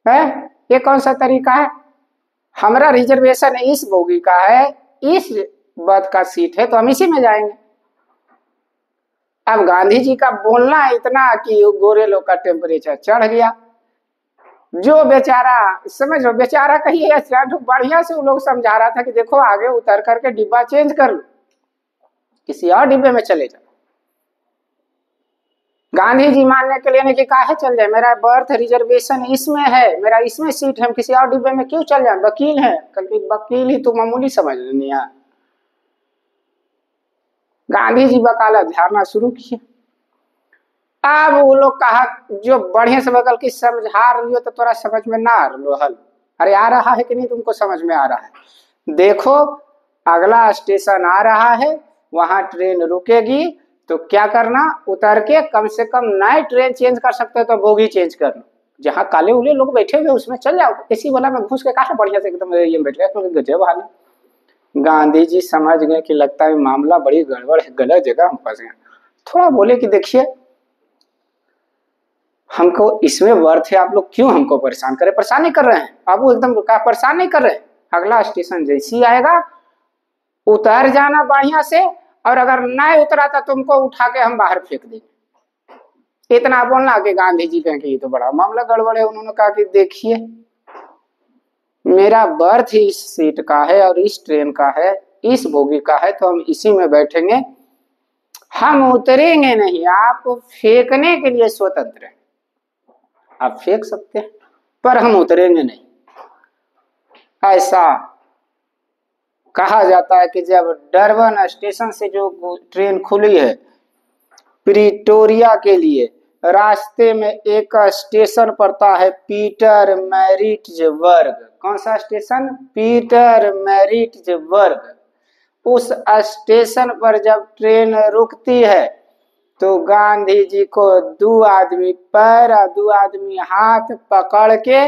है, ये कौन सा तरीका है। हमारा रिजर्वेशन इस बोगी का है, इस बर्थ का सीट है, तो हम इसी में जाएंगे। अब गांधी जी का बोलना इतना कि गोरे लोग का टेम्परेचर चढ़ गया। जो बेचारा समझ लो, बेचारा कहीं बढ़िया से वो लोग समझा रहा था कि देखो आगे उतर करके डिब्बा चेंज कर लो, किसी और डिब्बे में चले जाओ। गांधी जी मानने के लिए नहीं कि काहे चल जाए, मेरा बर्थ रिजर्वेशन इसमें है, मेरा इसमें सीट है, हम किसी और डिब्बे में क्यों चल जाए, वकील है। कल वकील ही तो मामूली समझ नहीं है। गांधी जी वकालत झाड़ना शुरू किए। अब वो लोग कहा जो बढ़िया से बगल की समझा रही हो तो थोड़ा समझ में ना आ रहा हल, अरे आ रहा है कि नहीं तुमको समझ में आ रहा है। देखो अगला स्टेशन आ रहा है, वहां ट्रेन रुकेगी, तो क्या करना, उतर के कम से कम नए ट्रेन चेंज कर सकते हो तो बोगी चेंज कर लो, जहाँ काले उले लोग बैठे हुए उसमें चल जाओ, एसी वाला में घुस के कहा बढ़िया से एकदम ये बैठ गया तो गजब हाल। गांधी जी समझ गए कि लगता है मामला बड़ी गड़बड़ है, गलत जगह हम फंस गए। थोड़ा बोले कि देखिए हमको इसमें वर्थ है, आप लोग क्यों हमको परेशान करें, परेशान नहीं कर रहे हैं आप, वो एकदम रुका परेशान नहीं कर रहे हैं। अगला स्टेशन जैसे ही आएगा उतर जाना बढ़िया से, और अगर नहीं उतरा तो तुमको उठा के हम बाहर फेंक देंगे। इतना बोलना कि गांधी जी कहें कि ये तो बड़ा मामला गड़बड़ है। उन्होंने कहा कि देखिए मेरा बर्थ ही इस सीट का है और इस ट्रेन का है, इस बोगी का है, तो हम इसी में बैठेंगे, हम उतरेंगे नहीं, आप फेंकने के लिए स्वतंत्र हैं, आप फेंक सकते हैं पर हम उतरेंगे नहीं। ऐसा कहा जाता है कि जब डरबन स्टेशन से जो ट्रेन खुली है प्रिटोरिया के लिए, रास्ते में एक स्टेशन पड़ता है पीटरमैरिट्जबर्ग। कौन सा स्टेशन, पीटरमैरिट्जबर्ग। उस स्टेशन पर जब ट्रेन रुकती है तो गांधी जी को दो आदमी पैर और दो आदमी हाथ पकड़ के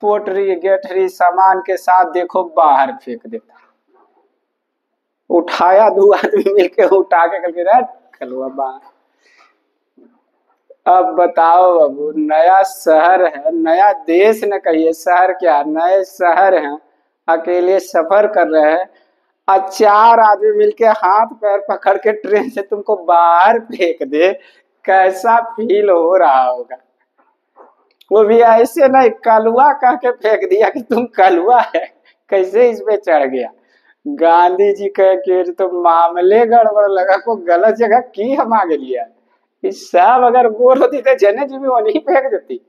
पोटरी गेठरी सामान के साथ देखो बाहर फेंक देता, उठाया दो आदमी मिलके उठा के करके रखलवा बाहर। अब बताओ बाबू, नया शहर है, नया देश न कहिए, शहर क्या नए शहर हैं, अकेले सफर कर रहे हैं, और चार आदमी मिलके हाथ पैर पकड़ के ट्रेन से तुमको बाहर फेंक दे, कैसा फील हो रहा होगा। वो भी ऐसे नहीं कलुआ कह के फेंक दिया कि तुम कलुआ है, कैसे इस पे चढ़ गया। गांधी जी कह के तो मामले गड़बड़ लगा, को गलत जगह की हम आगे लिया, इस सब अगर गोर होती तो जने जी भी वहीं फेंक देती।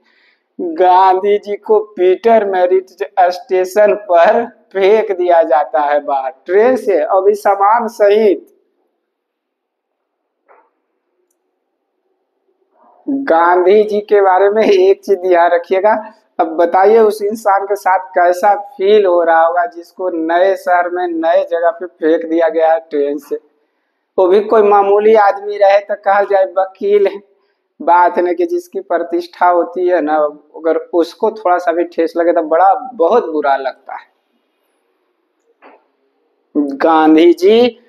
गांधी जी को पीटरमैरिट स्टेशन पर फेंक दिया जाता है बाहर ट्रेन से, अभी सामान सहित। गांधी जी के बारे में एक चीज ध्यान रखिएगा, अब बताइए उस इंसान के साथ कैसा फील हो रहा होगा जिसको नए शहर में नए जगह पे फेंक दिया गया है ट्रेन से। वो भी कोई मामूली आदमी रहे तो कहा जाए वकील है, बात है कि जिसकी प्रतिष्ठा होती है ना, अगर उसको थोड़ा सा भी ठेस लगे तो बड़ा बहुत बुरा लगता है। गांधी जी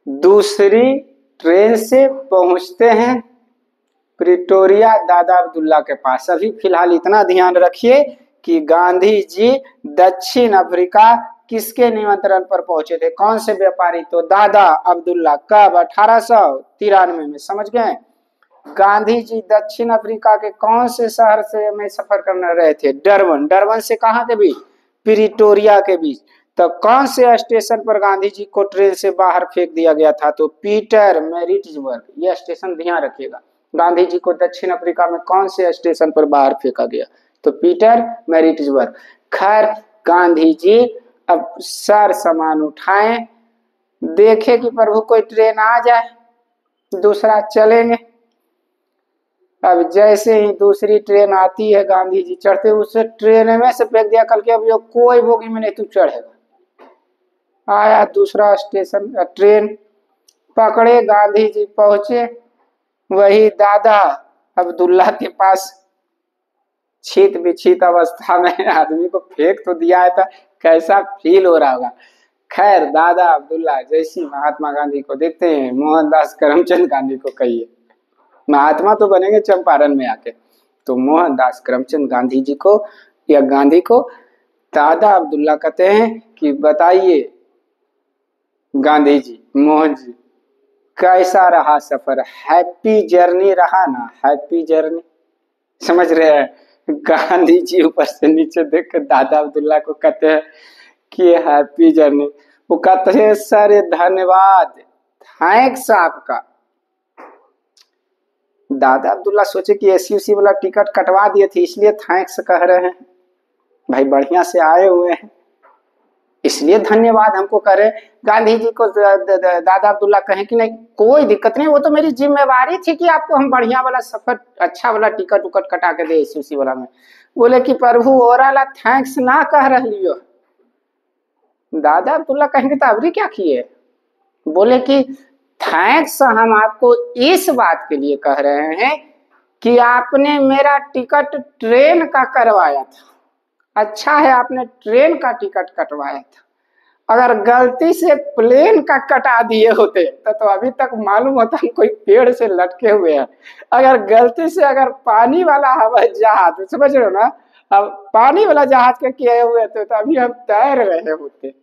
दूसरी ट्रेन से पहुंचते हैं प्रिटोरिया दादा अब्दुल्ला के पास। अभी फिलहाल इतना ध्यान रखिए कि गांधी जी दक्षिण अफ्रीका किसके निमंत्रण पर पहुंचे थे, कौन से व्यापारी, तो दादा अब्दुल्ला। कब, 1893 में, समझ गए। गांधी जी दक्षिण अफ्रीका के कौन से शहर से में सफर करने रहे थे, डरबन। डरबन से कहां के बीच, प्रिटोरिया के बीच। तो कौन से स्टेशन पर गांधी जी को ट्रेन से बाहर फेंक दिया गया था, तो पीटरमैरिट्जबर्ग, यह स्टेशन ध्यान रखिएगा। गांधी जी को दक्षिण अफ्रीका में कौन से स्टेशन पर बाहर फेंका गया, तो पीटरमैरिट्जबर्ग। खैर गांधी जी अब सर सामान उठाए, देखे कि प्रभु कोई ट्रेन आ जाए, दूसरा चलेंगे। अब जैसे ही दूसरी ट्रेन आती है, गांधी जी चढ़ते, उसे ट्रेन में से फेंक दिया, कल के अब यो कोई बोगी में नहीं तू चढ़ेगा। आया दूसरा स्टेशन, ट्रेन पकड़े, गांधी जी पहुंचे वही दादा अब्दुल्ला के पास। छीत बिछीत अवस्था में आदमी को फेंक तो दिया है, था कैसा फील हो रहा होगा। खैर दादा अब्दुल्ला जैसी महात्मा गांधी को देखते हैं, मोहनदास करमचंद गांधी को कहिए, महात्मा तो बनेंगे चंपारण में आके। तो मोहनदास करमचंद गांधी जी को या गांधी को दादा अब्दुल्ला कहते हैं कि बताइए गांधी जी, मोहन जी, कैसा रहा सफर? हैप्पी जर्नी रहा ना? हैप्पी जर्नी, समझ रहे हैं? गांधी जी ऊपर से नीचे देख कर दादा अब्दुल्ला को कहते हैं कि हैप्पी जर्नी। वो कहते हैं सर धन्यवाद, थैंक्स आपका। दादा अब्दुल्ला सोचे कि एसयूसी वाला टिकट कटवा दिए थे इसलिए थैंक्स कह रहे हैं। भाई बढ़िया से आए हुए हैं इसलिए धन्यवाद हमको कह रहे। गांधी जी को दादा अब्दुल्ला कहें कि नहीं कोई दिक्कत नहीं, वो तो मेरी जिम्मेवारी थी कि आपको हम बढ़िया वाला सफर, अच्छा वाला टिकट उकट कटा के दे एसयूसी वाला में। बोले कि प्रभु ओरा थैंक्स ना कह रही हो। दादा अब्दुल्ला कहेंगे तो अबरी क्या किए? बोले कि थैंक्स हम आपको इस बात के लिए कह रहे हैं कि आपने मेरा टिकट ट्रेन का करवाया था। अच्छा है आपने ट्रेन का टिकट कटवाया था, अगर गलती से प्लेन का कटा दिए होते तो अभी तक मालूम होता हम कोई पेड़ से लटके हुए हैं। अगर गलती से अगर पानी वाला हवाई जहाज, समझ रहे हो ना, अब पानी वाला जहाज के किए हुए थे तो अभी हम तैर रहे होते।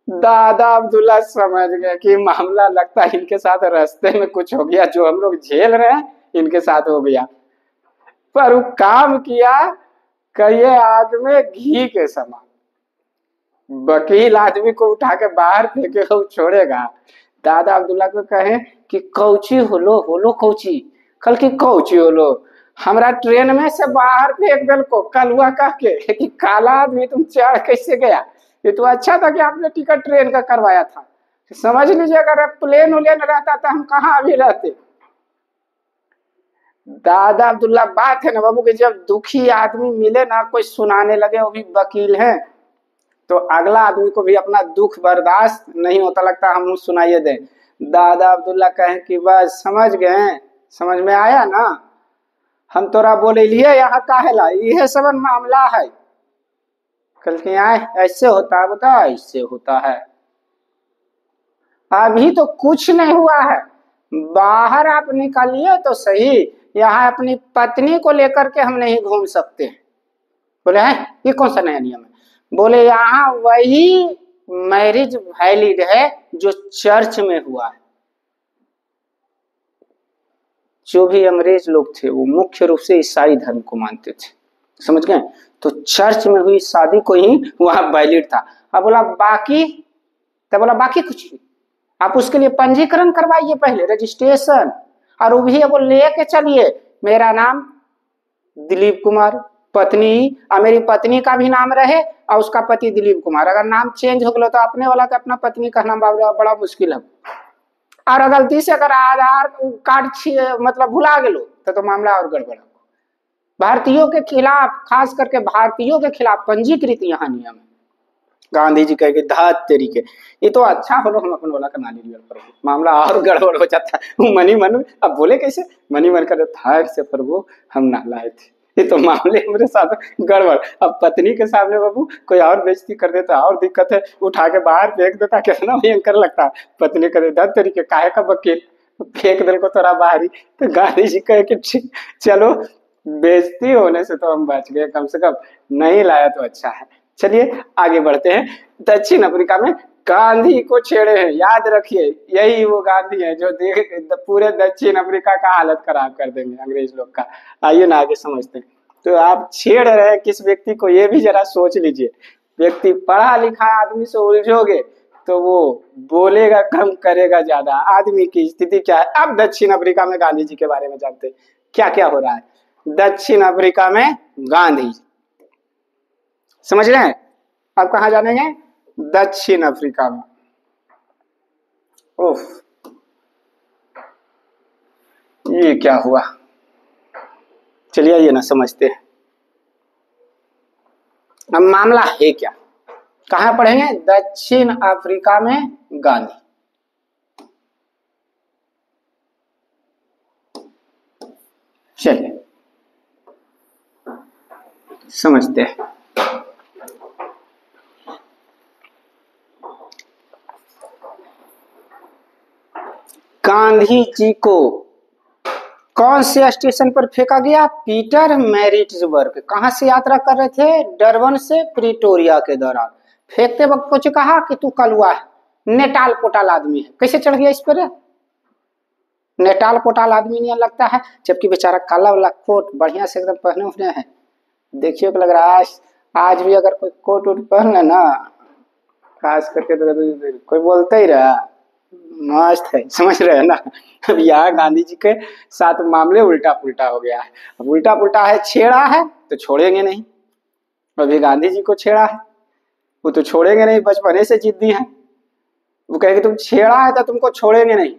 दादा अब्दुल्ला समझ गए कि मामला लगता है इनके साथ रास्ते में कुछ हो गया, जो हम लोग झेल रहे हैं इनके साथ हो गया। पर वो काम किया कहिए आग में घी के समान। वकील आदमी को उठा के बाहर फेंके हो छोड़ेगा? दादा अब्दुल्ला को कहे कि कौची होलो कौची, कल की कौची होलो, हमरा ट्रेन में से बाहर फेंक दिल को कलुआ कह के कि काला आदमी तुम चढ़ कैसे गया? ये तो अच्छा था कि आपने टिकट ट्रेन का करवाया था। समझ लीजिए अगर प्लेन उलेन रहता तो हम कहाँ अभी रहते। दादा अब्दुल्ला बात है ना बाबू कि जब दुखी आदमी मिले ना, कोई सुनाने लगे, वो भी वकील है, तो अगला आदमी को भी अपना दुख बर्दाश्त नहीं होता, लगता हम सुनाइए दें। दादा अब्दुल्ला कहे कि बस समझ गए, समझ में आया ना, हम तोरा बोले लिए यहाँ काहेला, यह सब मामला है। कल के आए ऐसे होता है, बता ऐसे होता है। अभी तो कुछ नहीं हुआ है, बाहर आप निकलिए तो सही, यहाँ अपनी पत्नी को लेकर के हम नहीं घूम सकते। बोले हैं ये कौन सा नया नियम है? बोले यहाँ वही मैरिज वैलिड है जो चर्च में हुआ है। जो भी अंग्रेज लोग थे वो मुख्य रूप से ईसाई धर्म को मानते थे, समझ गए? तो चर्च में हुई शादी को ही वहां वैलिड था। अब बोला बाकी, तो बोला बाकी कुछ नहीं, आप उसके लिए पंजीकरण करवाइए पहले, रजिस्ट्रेशन, और वो भी वो लेके चलिए, मेरा नाम दिलीप कुमार, पत्नी और मेरी पत्नी का भी नाम रहे और उसका पति दिलीप कुमार। अगर नाम चेंज हो गया तो अपने वाला तो अपना पत्नी का नाम बड़ा मुश्किल है। और गलती से अगर आधार कार्ड मतलब भुला गए तो मामला और गड़बड़। भारतीयों के खिलाफ, खास करके भारतीयों के खिलाफ पंजीकृत यहाँ नियम है। गांधी जी कहे धात तरीके, ये तो अच्छा हो हम अपन वाला का नाली लिया प्रभु, मामला और गड़बड़ हो जाता है। मनी मन अब बोले कैसे, मनी मन कर था से प्रभु हम ना लाए थे, ये तो मामले मेरे साथ गड़बड़। अब पत्नी के सामने बाबू कोई और बेइज्जती कर देता और दिक्कत है, उठा के बाहर फेंक देता, कितना भयंकर लगता। पत्नी करे धात तरीके काहे का वकील, फेंक दिल को तोरा बाहरी। तो गांधी जी कहे कि चलो बेइज्जती होने से तो हम बच गए, कम से कम नहीं लाया तो अच्छा है। चलिए आगे बढ़ते हैं। दक्षिण अफ्रीका में गांधी को छेड़े हैं, याद रखिए यही वो गांधी है जो पूरे दक्षिण अफ्रीका का हालत खराब कर देंगे अंग्रेज लोग का। आइए ना आगे समझते हैं। तो आप छेड़ रहे हैं किस व्यक्ति को, ये भी जरा सोच लीजिए। व्यक्ति पढ़ा लिखा आदमी से उलझोगे तो वो बोलेगा कम करेगा ज्यादा। आदमी की स्थिति क्या है? अब दक्षिण अफ्रीका में गांधी जी के बारे में जानते हैं क्या क्या हो रहा है। दक्षिण अफ्रीका में गांधी समझ रहे हैं? अब कहाँ जानेंगे? दक्षिण अफ्रीका में। ओफ, ये क्या हुआ? चलिए आइए ना समझते हैं। अब मामला है क्या, कहाँ पढ़ेंगे? दक्षिण अफ्रीका में गांधी। चलिए समझते हैं। गांधी जी को कौन से स्टेशन पर फेंका गया? Peter Maritzburg. कहां से यात्रा कर रहे थे? डरबन से प्रिटोरिया के दौरान। फेंकते वक्त कुछ कहा कि तू कलुआ है, नेटाल पोटाल आदमी है। कैसे चढ़ गया इस पर? नेटाल पोटाल आदमी नहीं लगता है, जबकि बेचारा काला वाला कोट बढ़िया से एकदम पहने हुए हैं। देखिए लग रहा है आज भी अगर कोई कोट वोट पहन ले ना, खास करके तो कोई बोलता ही रहा मस्त है, समझ रहे हैं ना। अब यहाँ गांधी जी के साथ मामले उल्टा पुल्टा हो गया है। अब उल्टा पुल्टा है, छेड़ा है तो छोड़ेंगे नहीं। अभी गांधी जी को छेड़ा है, वो तो छोड़ेंगे नहीं, बचपने से जिद्दी है। वो कहेंगे तुम छेड़ा है तो तुमको छोड़ेंगे नहीं।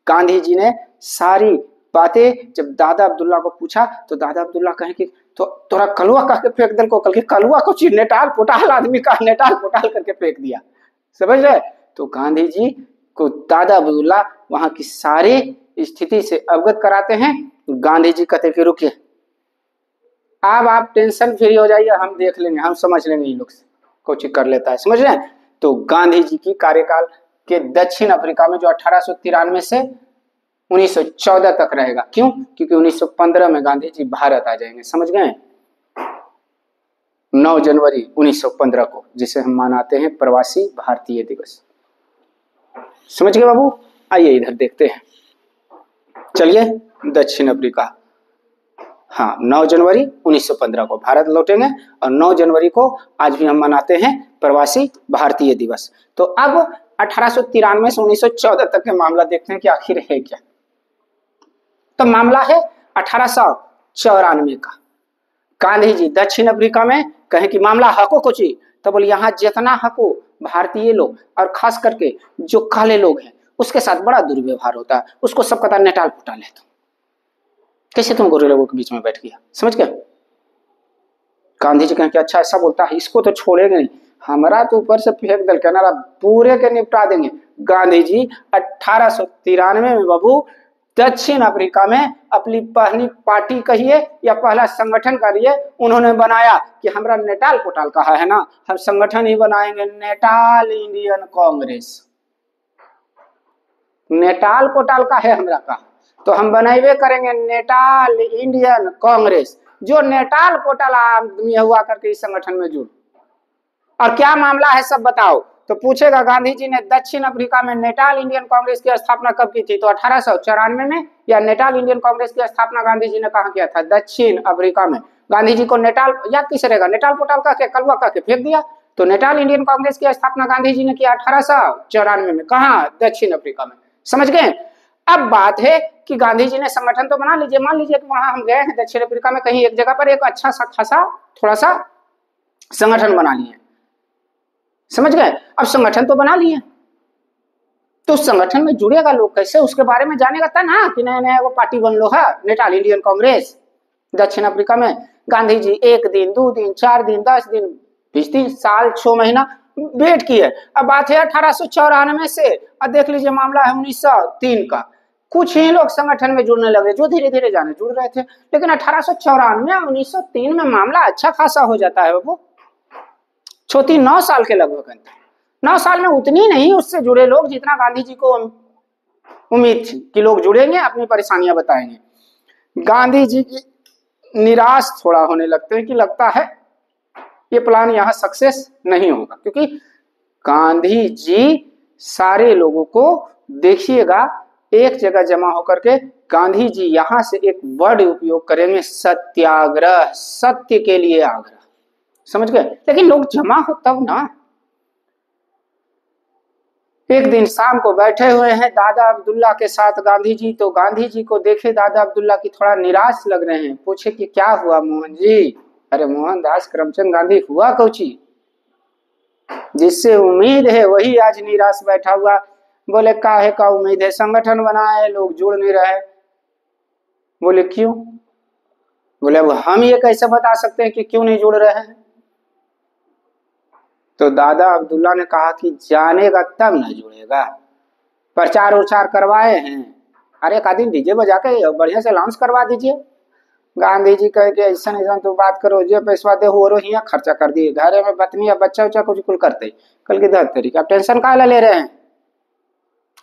गांधी जी ने सारी बातें जब दादा अब्दुल्ला को पूछा तो दादा अब्दुल्ला कहे कि तो तोरा कलुआ कह के फेंक दल को, कल के कलुआ को नेटाल पोटाल आदमी का नेटाल पोटाल करके फेंक दिया। समझ रहे? तो गांधी जी को दादा अब्दुल्ला वहां की सारी स्थिति से अवगत कराते हैं। गांधी जी कहते कि रुकिए, अब आप टेंशन फ्री हो जाइए, हम देख लेंगे, हम समझ लेंगे ये लोग से कुछ कर लेता है। समझ रहे हैं? तो गांधी जी की कार्यकाल के दक्षिण अफ्रीका में जो 1893 से 1914 तक रहेगा। क्यों? क्योंकि 1915 में गांधी जी भारत आ जाएंगे। समझ गए? 9 जनवरी 1915 को, जिसे हम मनाते हैं प्रवासी भारतीय दिवस। समझ गए बाबू? आइए इधर देखते हैं। चलिए दक्षिण अफ्रीका, हाँ 9 जनवरी 1915 को भारत लौटेंगे और 9 जनवरी को आज भी हम मनाते हैं प्रवासी भारतीय दिवस। तो अब 1893 से 1914 तक के मामला देखते हैं कि आखिर है क्या। तो मामला है 1894 का। गांधी जी दक्षिण अफ्रीका में कहें कि मामला हको को चाहिए, तो बोले यहाँ जितना हको भारतीय लोग और खास करके जो काले लोग हैं उसके साथ बड़ा दुर्व्यवहार होता है, उसको सब कता नेटाल पुटाल है। तो कैसे तुम गोरे लोगों के बीच में बैठ गया? समझ गए? गांधी जी कहें कि अच्छा ऐसा बोलता है, इसको तो छोड़ेंगे नहीं, हमारा तो ऊपर से फेंक दल कहना पूरे के निपटा देंगे। गांधी जी 1893 में बाबू दक्षिण अफ्रीका में अपनी पहली पार्टी कहिए या पहला संगठन करिए उन्होंने बनाया कि हमारा नेटाल पोटाल कहा है ना, हम संगठन ही बनाएंगे, नेटाल इंडियन कांग्रेस। नेटाल पोटाल का है हमरा का, तो हम बनाइबे करेंगे नेटाल इंडियन कांग्रेस। जो नेटाल पोटाल आदमी हुआ करके इस संगठन में जुड़। और क्या मामला है सब बताओ। तो पूछेगा गांधी जी ने दक्षिण अफ्रीका में नेटाल इंडियन कांग्रेस की स्थापना कब की थी? तो 1894 में। या नेटाल इंडियन कांग्रेस की स्थापना गांधी जी ने कहा किया था? दक्षिण अफ्रीका में। गांधी जी को नेटाल याद किसे रहेगा? नेटाल पोटाल का के कलवा का के फेंक दिया। तो नेटाल इंडियन कांग्रेस की स्थापना गांधी जी ने किया 1894 में। कहा? दक्षिण अफ्रीका में। समझ गए? अब बात है कि गांधी जी ने संगठन तो बना लीजिए, मान लीजिए कि वहां हम गए हैं दक्षिण अफ्रीका में, कहीं एक जगह पर एक अच्छा सा खासा थोड़ा सा संगठन बना लिए। समझ गए? अब संगठन तो बना लिए, तो संगठन में जुड़ेगा लोग कैसे, उसके बारे में जानेगा तब ना कि नया नया वो पार्टी बन लो है नेटाल इंडियन कांग्रेस दक्षिण अफ्रीका में। गांधी जी 1 दिन 2 दिन 4 दिन 10 दिन 20 दिन साल 6 महीना वेट किए। अब बात है 1894 से, अब देख लीजिए मामला है 1903 का। कुछ ही लोग संगठन में जुड़ने लगे जो धीरे धीरे जाने जुड़ रहे थे, लेकिन 1894 1903 में मामला अच्छा खासा हो जाता है बाबू। 9 साल के लगभग। 9 साल में उतनी नहीं उससे जुड़े लोग जितना गांधी जी को उम्मीद थी कि लोग जुड़ेंगे, अपनी परेशानियां बताएंगे। गांधी जी की निराश थोड़ा होने लगते हैं कि लगता है ये प्लान यहाँ सक्सेस नहीं होगा, क्योंकि गांधी जी सारे लोगों को देखिएगा एक जगह जमा होकर के गांधी जी यहां से एक वर्ड उपयोग करेंगे, सत्याग्रह, सत्य के लिए आग्रह। समझ गए? लेकिन लोग जमा हो तब ना। एक दिन शाम को बैठे हुए हैं दादा अब्दुल्ला के साथ गांधी जी, तो गांधी जी को देखे दादा अब्दुल्ला की थोड़ा निराश लग रहे हैं। पूछे कि क्या हुआ मोहन जी, अरे मोहनदास करमचंद गांधी हुआ कौची, जिससे उम्मीद है वही आज निराश बैठा हुआ। बोले काहे का उम्मीद है, संगठन बनाए लोग जुड़ नहीं रहे। बोले क्यों? बोले अब हम ये कैसे बता सकते हैं कि क्यों नहीं जुड़ रहे हैं? तो दादा अब्दुल्ला ने कहा कि जानेगा तब ना जुड़ेगा। प्रचार उचार करवाए हैं, अरे एक आदमी डीजे बजा के बढ़िया से अनाउंस करवा दीजिए। गांधी जी कह के ऐसा ऐसा तो बात करो, जो पैसा दे हो हिया खर्चा कर दिए, घरे में पत्नी या बच्चा उच्चा कुछ कुल करते कल की 10 तारीख। आप टेंशन काहे ले रहे हैं,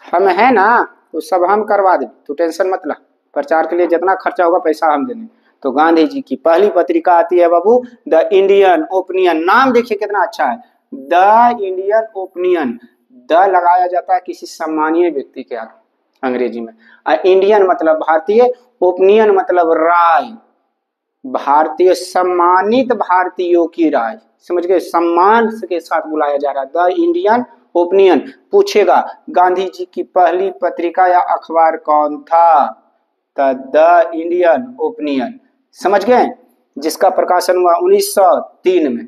हम है ना, तो सब हम करवा दे, तू टेंशन मत ला, प्रचार के लिए जितना खर्चा होगा पैसा हम देंगे। तो गांधी जी की पहली पत्रिका आती है बाबू द इंडियन ओपिनियन। नाम देखिए कितना अच्छा है, द इंडियन ओपिनियन। द लगाया जाता है किसी सम्मानीय व्यक्ति के आगे अंग्रेजी में, इंडियन मतलब भारतीय, ओपिनियन मतलब राय, भारतीय सम्मानित भारतीयों की राय, समझ गए, सम्मान के साथ बुलाया जा रहा है द इंडियन ओपिनियन। पूछेगा गांधी जी की पहली पत्रिका या अखबार कौन था, द इंडियन ओपिनियन, समझ गए, जिसका प्रकाशन हुआ 1903 में।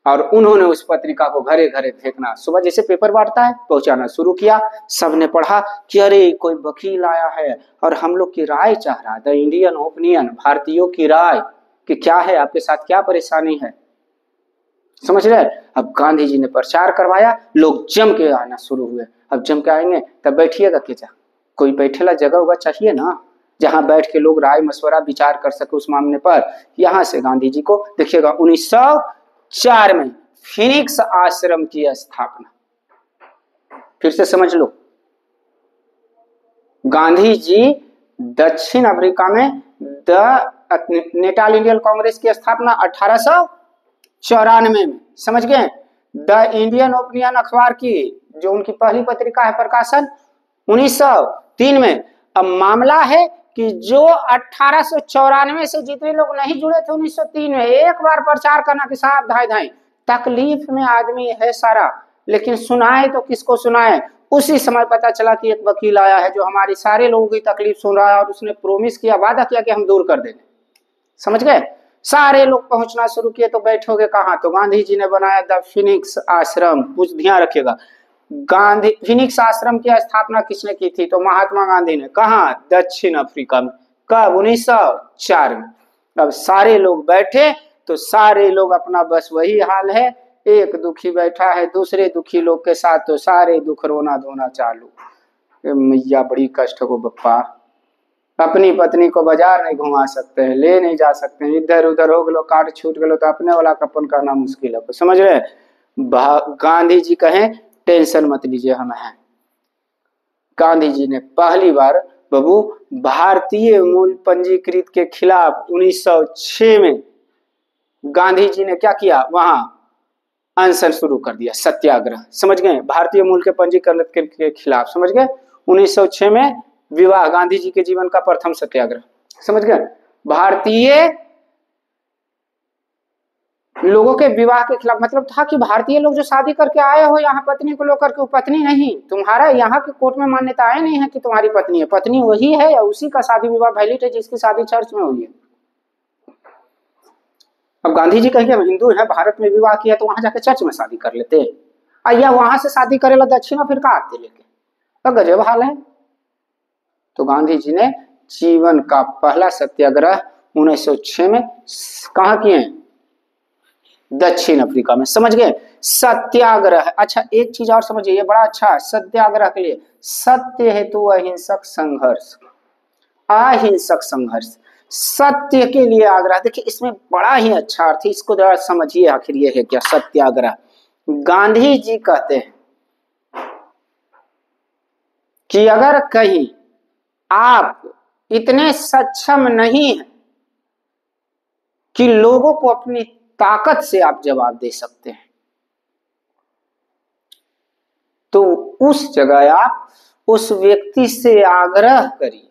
और उन्होंने उस पत्रिका को घरे घरे फेंकना, सुबह जैसे पेपर बांटता है पहुंचाना शुरू किया। सबने पढ़ा कि अरे कोई वकील आया है और हम लोग की राय चाह रहा है, द इंडियन ओपिनियन, भारतीयों की राय कि क्या है, आपके साथ क्या परेशानी है, समझ रहे। अब गांधी जी ने प्रचार करवाया, लोग जम के आना शुरू हुए। अब जम के आएंगे तब बैठिएगा क्या, कोई बैठेला जगह होगा चाहिए ना, जहां बैठ के लोग राय मशवरा विचार कर सके उस मामले पर। यहां से गांधी जी को देखिएगा 1904 में फिनिक्स आश्रम की स्थापना, फिर से समझ लो, गांधी जी दक्षिण अफ्रीका में द नेटाल इंडियन कांग्रेस की स्थापना 1894 में, समझ गए। द इंडियन ओपिनियन अखबार की जो उनकी पहली पत्रिका है प्रकाशन 1903 में। अब मामला है कि जो 1894 से जितने लोग नहीं जुड़े थे 1903 में, एक बार प्रचार करना कि साहब धाई धाई, तकलीफ में आदमी है सारा, लेकिन सुनाए तो किसको सुनाए। उसी समय पता चला कि एक वकील आया है जो हमारी सारे लोगों की तकलीफ सुन रहा है, और उसने प्रोमिस किया, वादा किया कि हम दूर कर देंगे, समझ गए। सारे लोग पहुंचना शुरू किए, तो बैठोगे कहाँ, तो गांधी जी ने बनाया द फिनिक्स आश्रम। कुछ ध्यान रखिएगा, गांधी फिनिक्स आश्रम की स्थापना किसने की थी, तो महात्मा गांधी ने। कहा, दक्षिण अफ्रीका में, कब, 1904 में। अब सारे लोग बैठे तो सारे लोग अपना बस वही हाल है, एक दुखी बैठा है दूसरे दुखी लोग के साथ, तो सारे दुख रोना धोना चालू। मैया बड़ी कष्ट हो बप्पा, अपनी पत्नी को बाजार नहीं घुमा सकते हैं, ले नहीं जा सकते हैं, इधर उधर हो गलो, काट छूट गलो तो अपने वाला कपन करना मुश्किल है, समझ रहे। गांधी जी कहें टेंशन मत लीजिए, हम हैं। गांधी जी ने पहली बार बाबू भारतीय मूल पंजीकृत के खिलाफ 1906 में गांधी जी ने क्या किया, वहां अनशन शुरू कर दिया, सत्याग्रह, समझ गए, भारतीय मूल के पंजीकरण के खिलाफ, समझ गए। 1906 में विवाह, गांधी जी के जीवन का प्रथम सत्याग्रह, समझ गए। भारतीय लोगों के विवाह के खिलाफ, मतलब था कि भारतीय लोग जो शादी करके आए हो यहाँ पत्नी को लेकर के, पत्नी नहीं, तुम्हारा यहाँ के कोर्ट में मान्यताएं नहीं है कि तुम्हारी पत्नी है, पत्नी वही है या उसी का शादी विवाह वैलिड है जिसकी शादी चर्च में हुई है। अब गांधी जी कहेंगे हम हिंदू हैं, भारत में विवाह किया तो वहां जाके चर्च में शादी कर लेते हैं, या वहां से शादी करेला दक्षिण अफ्रीका आते लेके, तो गजब हाल है। तो गांधी जी ने जीवन का पहला सत्याग्रह 1906 में कहा किए, दक्षिण अफ्रीका में, समझ गए। सत्याग्रह, अच्छा एक चीज और समझिए, ये बड़ा अच्छा है सत्याग्रह के लिए, सत्य हेतु अहिंसक संघर्ष, अहिंसक संघर्ष, सत्य के लिए आग्रह। देखिए इसमें बड़ा ही अच्छा अर्थ है, इसको जरा समझिए आखिर ये है क्या सत्याग्रह। गांधी जी कहते हैं कि अगर कहीं आप इतने सक्षम नहीं हैं कि लोगों को अपनी ताकत से आप जवाब दे सकते हैं, तो उस जगह आप उस व्यक्ति से आग्रह करिए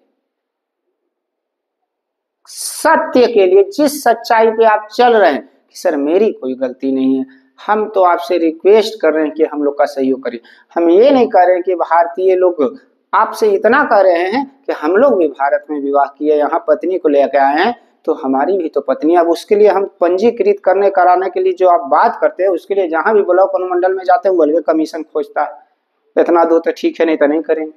सत्य के लिए, जिस सच्चाई पे आप चल रहे हैं कि सर मेरी कोई गलती नहीं है, हम तो आपसे रिक्वेस्ट कर रहे हैं कि हम लोग का सहयोग करिए। हम ये नहीं कह रहे हैं कि भारतीय लोग, आपसे इतना कह रहे हैं कि हम लोग भी भारत में विवाह किए, यहाँ पत्नी को लेकर आए हैं, तो हमारी भी तो पत्नी, अब उसके लिए हम पंजीकृत करने कराने के लिए जो आप बात करते हैं, उसके लिए जहां भी ब्लॉक अनुमंडल में जाते हैं वो अलग कमीशन खोजता है, इतना दो तो ठीक है, नहीं तो नहीं करेंगे।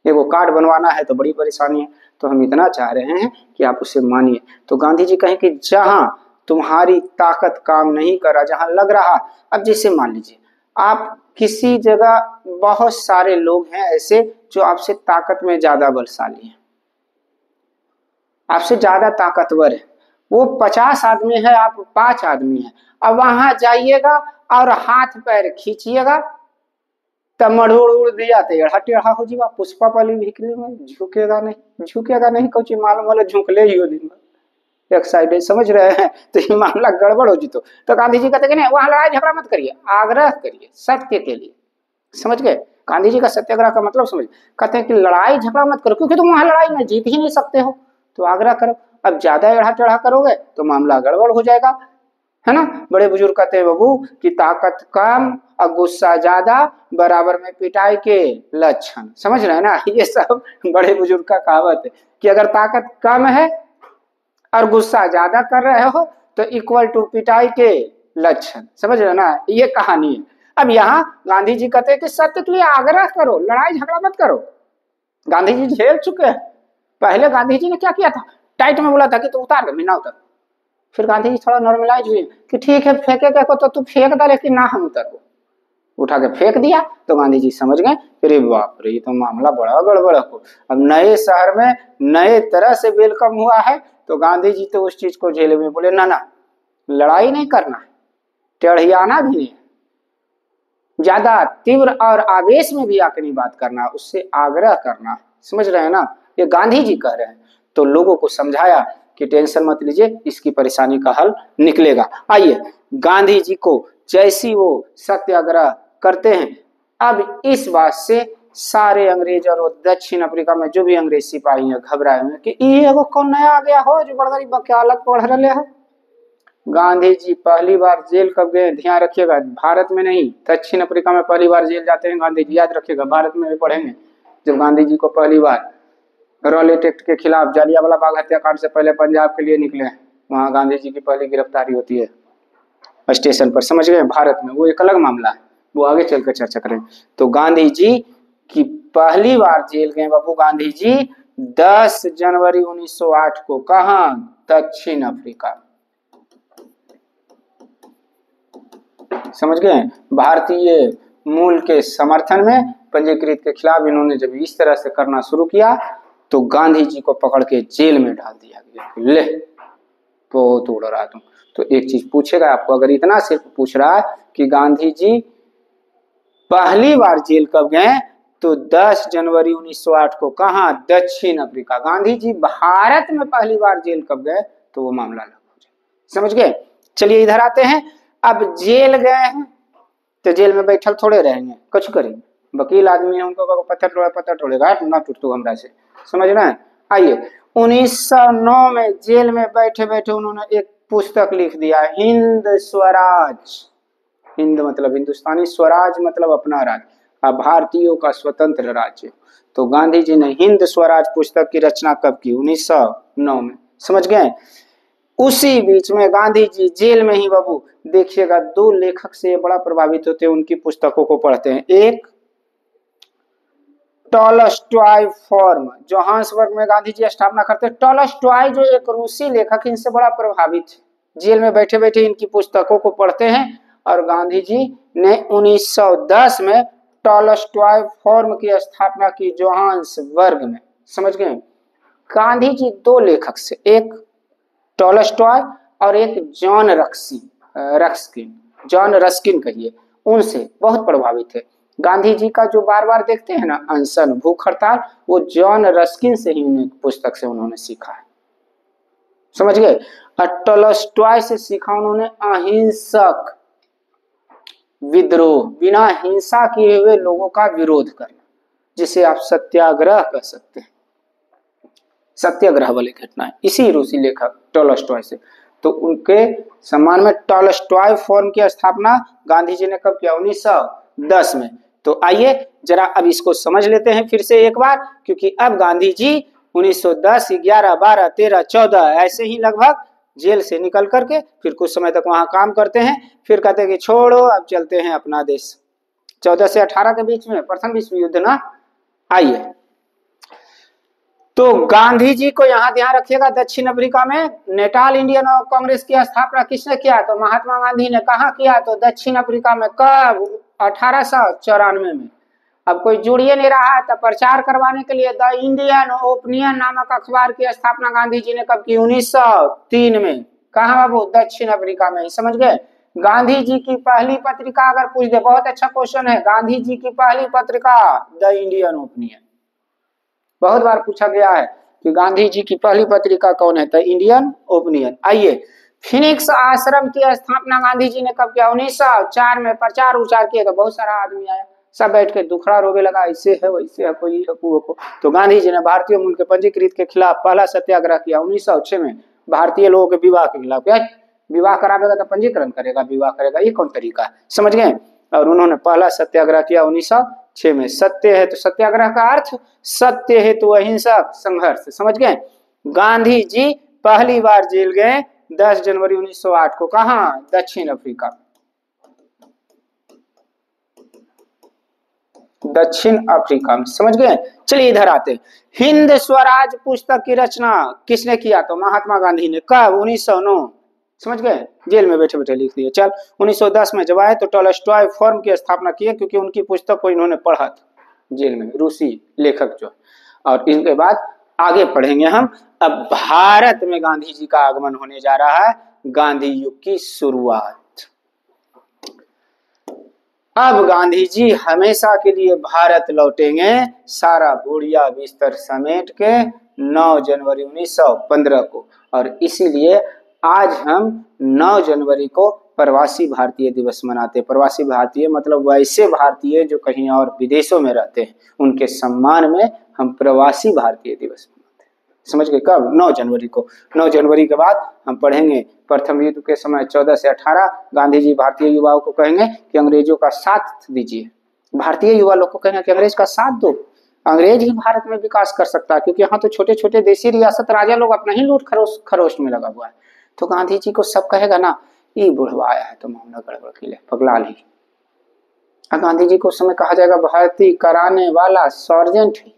ये वो कार्ड बनवाना है तो बड़ी परेशानी है। तो हम इतना चाह रहे हैं कि आप उसे मानिए। तो गांधी जी कहें कि जहां तुम्हारी ताकत काम नहीं कर रहा, जहां लग रहा, अब जैसे मान लीजिए आप किसी जगह, बहुत सारे लोग हैं ऐसे जो आपसे ताकत में ज्यादा बलशाली हैं, आपसे ज्यादा ताकतवर है, वो 50 आदमी है, आप 5 आदमी हैं। अब वहां जाइएगा और हाथ पैर खींचिएगा, तब मड़ोड़ उड़ दिया टेढ़ा टेढ़ा हो जीवा, पुष्पा पाली भिकले में झुकेगा नहीं, झुकेगा नहीं, कुछ मालूम वाला झुकले ही हो दिन में एक साइड, समझ रहे हैं। तो ये मामला गड़बड़ हो जी। तो गांधी जी कहते कि नहीं, वहां लड़ाई झगड़ा मत करिए, आग्रह करिए सत्य के लिए। समझ गए? गांधी जी का सत्याग्रह का मतलब समझ, कहते हैं कि लड़ाई झगड़ा मत करो, क्योंकि तुम वहां लड़ाई में जीत ही नहीं सकते हो, तो आग्रह करो। अब ज्यादा एड़ा टेढ़ा करोगे तो मामला गड़बड़ हो जाएगा, है ना। बड़े बुजुर्ग कहते हैं बाबू कि ताकत कम और गुस्सा ज्यादा बराबर में पिटाई के लक्षण। समझ रहे हैं ना, ये सब बड़े बुजुर्ग का कहावत है कि अगर ताकत कम है और गुस्सा ज्यादा कर रहे हो तो इक्वल टू पिटाई के लक्षण। समझ रहे ना, ये कहानी है। अब यहाँ गांधी जी कहते हैं कि सत्य के लिए आग्रह करो, लड़ाई झगड़ा मत करो। गांधी जी झेल चुके हैं। पहले गांधी जी ने क्या किया था, टाइट में बोला था कि तू उतार दे, ना उतर। फिर गांधी जी थोड़ा नॉर्मलाइज हुए कि ठीक है फेंके क्या को तो तू फेंक दा, लेकिन ना हम उतर, उठा के फेंक दिया। तो गांधी जी समझ गए, अरे बाप रे, ये तो मामला बड़ा गड़बड़ है। अब नए शहर में नए तरह से वेलकम हुआ है, तो गांधी जी तो उस चीज को झेले में बोले ना ना, लड़ाई नहीं करना, टेढ़ियाना भी नहीं, ज्यादा तीव्र और आवेश में भी आके नहीं बात करना, उससे आग्रह करना। समझ रहे हैं ना, ये गांधी जी कह रहे हैं। तो लोगों को समझाया कि टेंशन मत लीजिए, इसकी परेशानी का हल निकलेगा। आइए, गांधी जी को जैसी वो सत्याग्रह करते हैं, अब इस बात से सारे अंग्रेज और वो दक्षिण अफ्रीका में जो भी अंग्रेज सिपाही हैं घबराए हुए कि ये एगो कौन नया आ गया हो जो बड़ी वकालत पढ़ रहे हैं। गांधी जी पहली बार जेल कब गए, ध्यान रखिएगा, भारत में नहीं, दक्षिण अफ्रीका में पहली बार जेल जाते हैं गांधी जी, याद रखिएगा। भारत में भी पढ़ेंगे जब गांधी जी को पहली बार रॉलेट एक्ट के खिलाफ, जालियांवाला बाग हत्याकांड से पहले पंजाब के लिए निकले, वहां गांधी जी की पहली गिरफ्तारी होती है स्टेशन पर। समझ गए? भारत में वो एक अलग मामला है, वो आगे चलकर चर्चा करें। तो गांधी जी की पहली बार जेल गए बाबू गांधी जी 10 जनवरी 1908 को, कहा? दक्षिण अफ्रीका। समझ गए? भारतीय मूल के समर्थन में पंजीकृत के खिलाफ इन्होंने जब इस तरह से करना शुरू किया तो गांधी जी को पकड़ के जेल में डाल दिया गया। ले, बहुत उड़ रहा तुम। तो एक चीज पूछेगा आपको, अगर इतना सिर्फ पूछ रहा है कि गांधी जी पहली बार जेल कब गए, तो 10 जनवरी 1908 को, कहा? दक्षिण अफ्रीका। गांधी जी भारत में पहली बार जेल कब गए, तो वो मामला अलग हो जाए। समझ गए? चलिए इधर आते हैं। अब जेल गए हैं तो जेल में बैठल थोड़े रहेंगे, कुछ करेंगे। वकील आदमी है, उनको पत्थर तोड़ेगा ना, टूट तू हमरा से। समझ रहे हैं? आइए, 1909 में जेल में बैठे बैठे उन्होंने एक पुस्तक लिख दिया, हिंद स्वराज। हिंद मतलब हिंदुस्तानी, स्वराज मतलब अपना राज्य, भारतीयों का स्वतंत्र राज्य। तो गांधी जी ने हिंद स्वराज पुस्तक की रचना कब की? 1909 में। समझ गए? उसी बीच में गांधी जी जेल में ही बाबू देखिएगा, 2 लेखक से बड़ा प्रभावित होते हैं, उनकी पुस्तकों को पढ़ते हैं। एक टॉलस्टॉय फॉर्म, जोहान्सबर्ग में गांधी जी स्थापना करते हैं। टॉलस्टॉय जो एक रूसी लेखक, इनसे बड़ा प्रभावित, जेल में बैठे बैठे इनकी पुस्तकों को पढ़ते हैं। और गांधी जी ने 1910 में टॉलस्टॉय फॉर्म की स्थापना की जोहान्सबर्ग में। समझ गए? गांधी जी 2 लेखक से, एक टॉलस्टॉय और एक जॉन रस्किन, जॉन रस्किन कहिए, उनसे बहुत प्रभावित थे। गांधी जी का जो बार बार देखते हैं ना अनशन, भूख हड़ताल, वो जॉन रस्किन से ही उन्हें पुस्तक से उन्होंने सीखा है। समझ गए? और टॉलस्टॉय से सीखा उन्होंने अहिंसक विद्रोह, बिना हिंसा किए हुए लोगों का विरोध करना, जिसे आप सत्याग्रह कह सकते हैं। सत्याग्रह वाली घटना इसी रूसी लेखक टॉलस्टॉय से। तो उनके सम्मान में टॉलस्टॉय फॉर्म की स्थापना गांधी जी ने कब किया? 1910 में। तो आइए जरा अब इसको समझ लेते हैं फिर से एक बार, क्योंकि अब गांधी जी 1910, 11, 12, 13, 14 ऐसे ही लगभग जेल से निकल करके फिर कुछ समय तक वहां काम करते हैं, फिर कहते हैं कि छोड़ो अब चलते हैं अपना देश। 14 से 18 के बीच में प्रथम विश्व युद्ध ना। आइए, तो गांधी जी को यहाँ ध्यान रखिएगा, दक्षिण अफ्रीका में नेटाल इंडियन कांग्रेस की स्थापना किसने किया? तो महात्मा गांधी ने। कहाँ किया? तो दक्षिण अफ्रीका में। कब? 1894 में। अब कोई जुड़िए नहीं रहा है तो प्रचार करवाने के लिए द इंडियन ओपिनियन नामक अखबार की स्थापना गांधी जी ने कब की? 1903 में। कहाँ बाबू? दक्षिण अफ्रीका में ही। समझ गए? गांधी जी की पहली पत्रिका अगर पूछ दे, बहुत अच्छा क्वेश्चन है, गांधी जी की पहली पत्रिका द इंडियन ओपिनियन। बहुत बार पूछा गया है कि गांधी जी की पहली पत्रिका कौन है? The Indian opinion. आइए, फिनिक्स आश्रम की स्थापना गांधी जी ने कब किया? 1904 में। प्रचार उचार किया तो बहुत सारा आदमी आया, सब बैठ के दुखड़ा रोवे लगा, ऐसे है वैसे है, कोई को। तो गांधी जी ने भारतीय मूल के पंजीकृत के खिलाफ पहला सत्याग्रह किया 1906 में। भारतीय लोगों के विवाह के खिलाफ। क्या विवाह करावेगा तो पंजीकरण करेगा, विवाह करेगा, ये कौन तरीका है? समझ गए? और उन्होंने पहला सत्याग्रह किया 1906 में। सत्य है तो सत्याग्रह का अर्थ सत्य है तो अहिंसक संघर्ष। समझ गए? गांधी जी पहली बार जेल गए 10 जनवरी 1908 को। कहा? दक्षिण अफ्रीका। दक्षिण अफ्रीका में। समझ गए? चलिए इधर आते हैं। हिंद स्वराज पुस्तक की रचना किसने किया? तो महात्मा गांधी ने। कब? 1909। समझ गए? जेल में बैठे बैठे लिख दिए। चल, 1910 में जब आए तो टॉलस्टॉय फर्म की स्थापना की, क्योंकि उनकी पुस्तक को इन्होंने पढ़ा था जेल में, रूसी लेखक जो। और इनके बाद आगे पढ़ेंगे हम। अब भारत में गांधी जी का आगमन होने जा रहा है, गांधी युग की शुरुआत। अब गांधी जी हमेशा के लिए भारत लौटेंगे, सारा बोरिया बिस्तर समेट के 9 जनवरी 1915 को। और इसीलिए आज हम 9 जनवरी को प्रवासी भारतीय दिवस मनाते हैं। प्रवासी भारतीय मतलब वैसे भारतीय जो कहीं और विदेशों में रहते हैं, उनके सम्मान में हम प्रवासी भारतीय दिवस मनाते हैं। समझ गए? कब? 9 जनवरी को। 9 जनवरी के बाद हम पढ़ेंगे प्रथम युद्ध के समय 14 से 18 गांधी जी भारतीय युवाओं को कहेंगे कि अंग्रेजों का साथ दीजिए। भारतीय युवा लोग को कहेंगे कि अंग्रेज का साथ दो, अंग्रेज ही भारत में विकास कर सकता है, क्योंकि यहाँ तो छोटे छोटे देशी रियासत राजा लोग अपना ही लूट खरोश में लगा हुआ है। तो गांधी जी को सब कहेगा ना, ये बुढ़वा आया है तो मामला गड़बड़ के लिए पगलाल ही। गांधी जी को उस समय कहा जाएगा भर्ती कराने वाला सर्जेंट ही।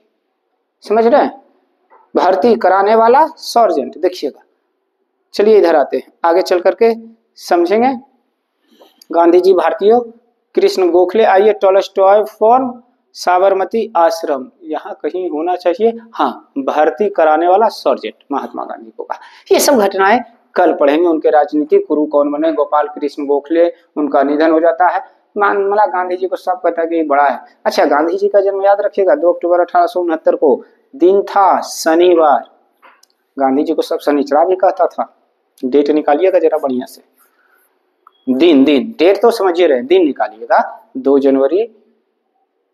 समझ रहे हैं? भर्ती कराने वाला सर्जेंट। देखिएगा, चलिए इधर आते हैं, आगे चल करके समझेंगे। गांधी जी भारतीय, कृष्ण गोखले। आइए, टॉलस्टॉय फॉर्म, साबरमती आश्रम, यहाँ कहीं होना चाहिए। हाँ, भर्ती कराने वाला सर्जेंट महात्मा गांधी को कहा। ये सब घटनाएं कल पढ़ेंगे। उनके राजनीतिक गुरु कौन बने? गोपाल कृष्ण गोखले। उनका निधन हो जाता है। मामला गांधी जी को सब पता कि बड़ा है। अच्छा, गांधी जी का जन्म याद रखिएगा 2 अक्टूबर 1869 को। दिन था शनिवार। गांधी जी को सब शनिचरा भी कहता था। डेट निकालिएगा जरा बढ़िया से। दिन डेट तो समझिए रहे, दिन निकालिएगा।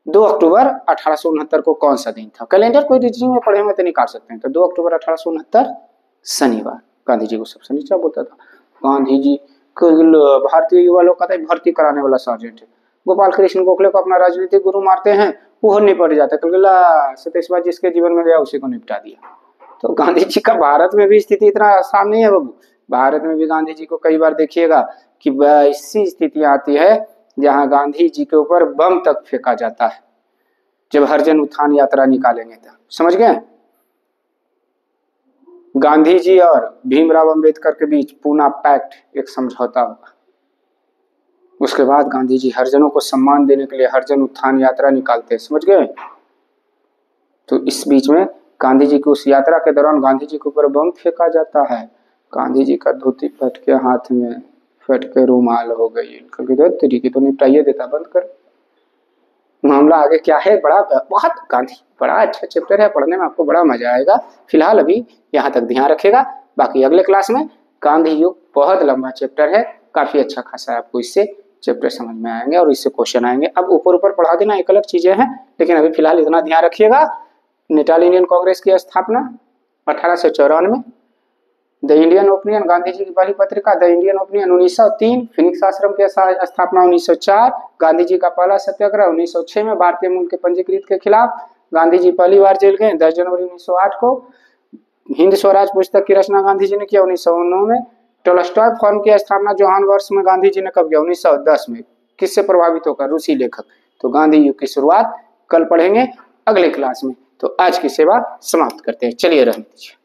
2 अक्टूबर 1869 को कौन सा दिन था? कैलेंडर कोई रीजनिंग में पढ़े हुए तो निकाल सकते हैं। तो 2 अक्टूबर 1869 शनिवार। गांधी जी को सब शनिचरा बोलता था। गांधी जी भारतीय युवा लोग कहते हैं भर्ती कराने वाला सर्जेंट है। गोपाल कृष्ण गोखले को अपना राजनीतिक गुरु मारते हैं, वो निपट जाता है। कलकत्ता सतीशबाद जिसके जीवन में गया उसी को निपटा दिया। तो गांधी जी का भारत में भी स्थिति इतना आसान नहीं है बाबू। भारत में भी गांधी जी को कई बार देखिएगा कि ऐसी स्थितियां आती है जहां गांधी जी के ऊपर बम तक फेंका जाता है, जब हरिजन उत्थान यात्रा निकालेंगे तो। समझ गए? गांधी जी और भीमराव अंबेडकर के बीच पूना पैक्ट, एक समझौता हुआ। उसके बाद गांधी जी हरिजनों को सम्मान देने के लिए हरिजन उत्थान यात्रा निकालते हैं। समझ गए? तो इस बीच में गांधी जी की उस यात्रा के दौरान गांधी जी के ऊपर बम फेंका जाता है। गांधी जी का धोती फट के हाथ में फट के रूमाल हो गई। तरीके तो निपटाइए देता, बंद कर। मामला आगे क्या है? बहुत गांधी बड़ा अच्छा चैप्टर है, पढ़ने में आपको बड़ा मजा आएगा। फिलहाल अभी यहाँ तक ध्यान रखेगा, बाकी अगले क्लास में गांधी युग बहुत लंबा चैप्टर है, काफी अच्छा खासा है, आपको इससे चैप्टर समझ में आएंगे और इससे क्वेश्चन आएंगे। अब ऊपर ऊपर पढ़ा देना एक अलग चीजें हैं, लेकिन अभी फिलहाल इतना ध्यान रखिएगा। नेटाल इंडियन कांग्रेस की स्थापना 1894, the Indian opinion Gandhi ji की पहली पत्रिका द इंडियन ओपिनियन 1903, फिनिक्स आश्रम की स्थापना 1904, गांधी जी का पहला सत्याग्रह 1906 में भारतीय मूल के पंजीकृत के खिलाफ, गांधी जी पहली बार जेल गए 10 जनवरी 1908 को। हिंद स्वराज पुस्तक की रचना गांधी जी ने किया 1909 में। टोल्स्टॉय फर्म की स्थापना जोहान वर्ष में गांधी जी ने कब किया? 1910 में। किससे प्रभावित होकर? रूसी लेखक। तो गांधी युग की शुरुआत कल पढ़ेंगे अगले क्लास में। तो आज की सेवा समाप्त करते हैं। चलिए रहने दीजिए।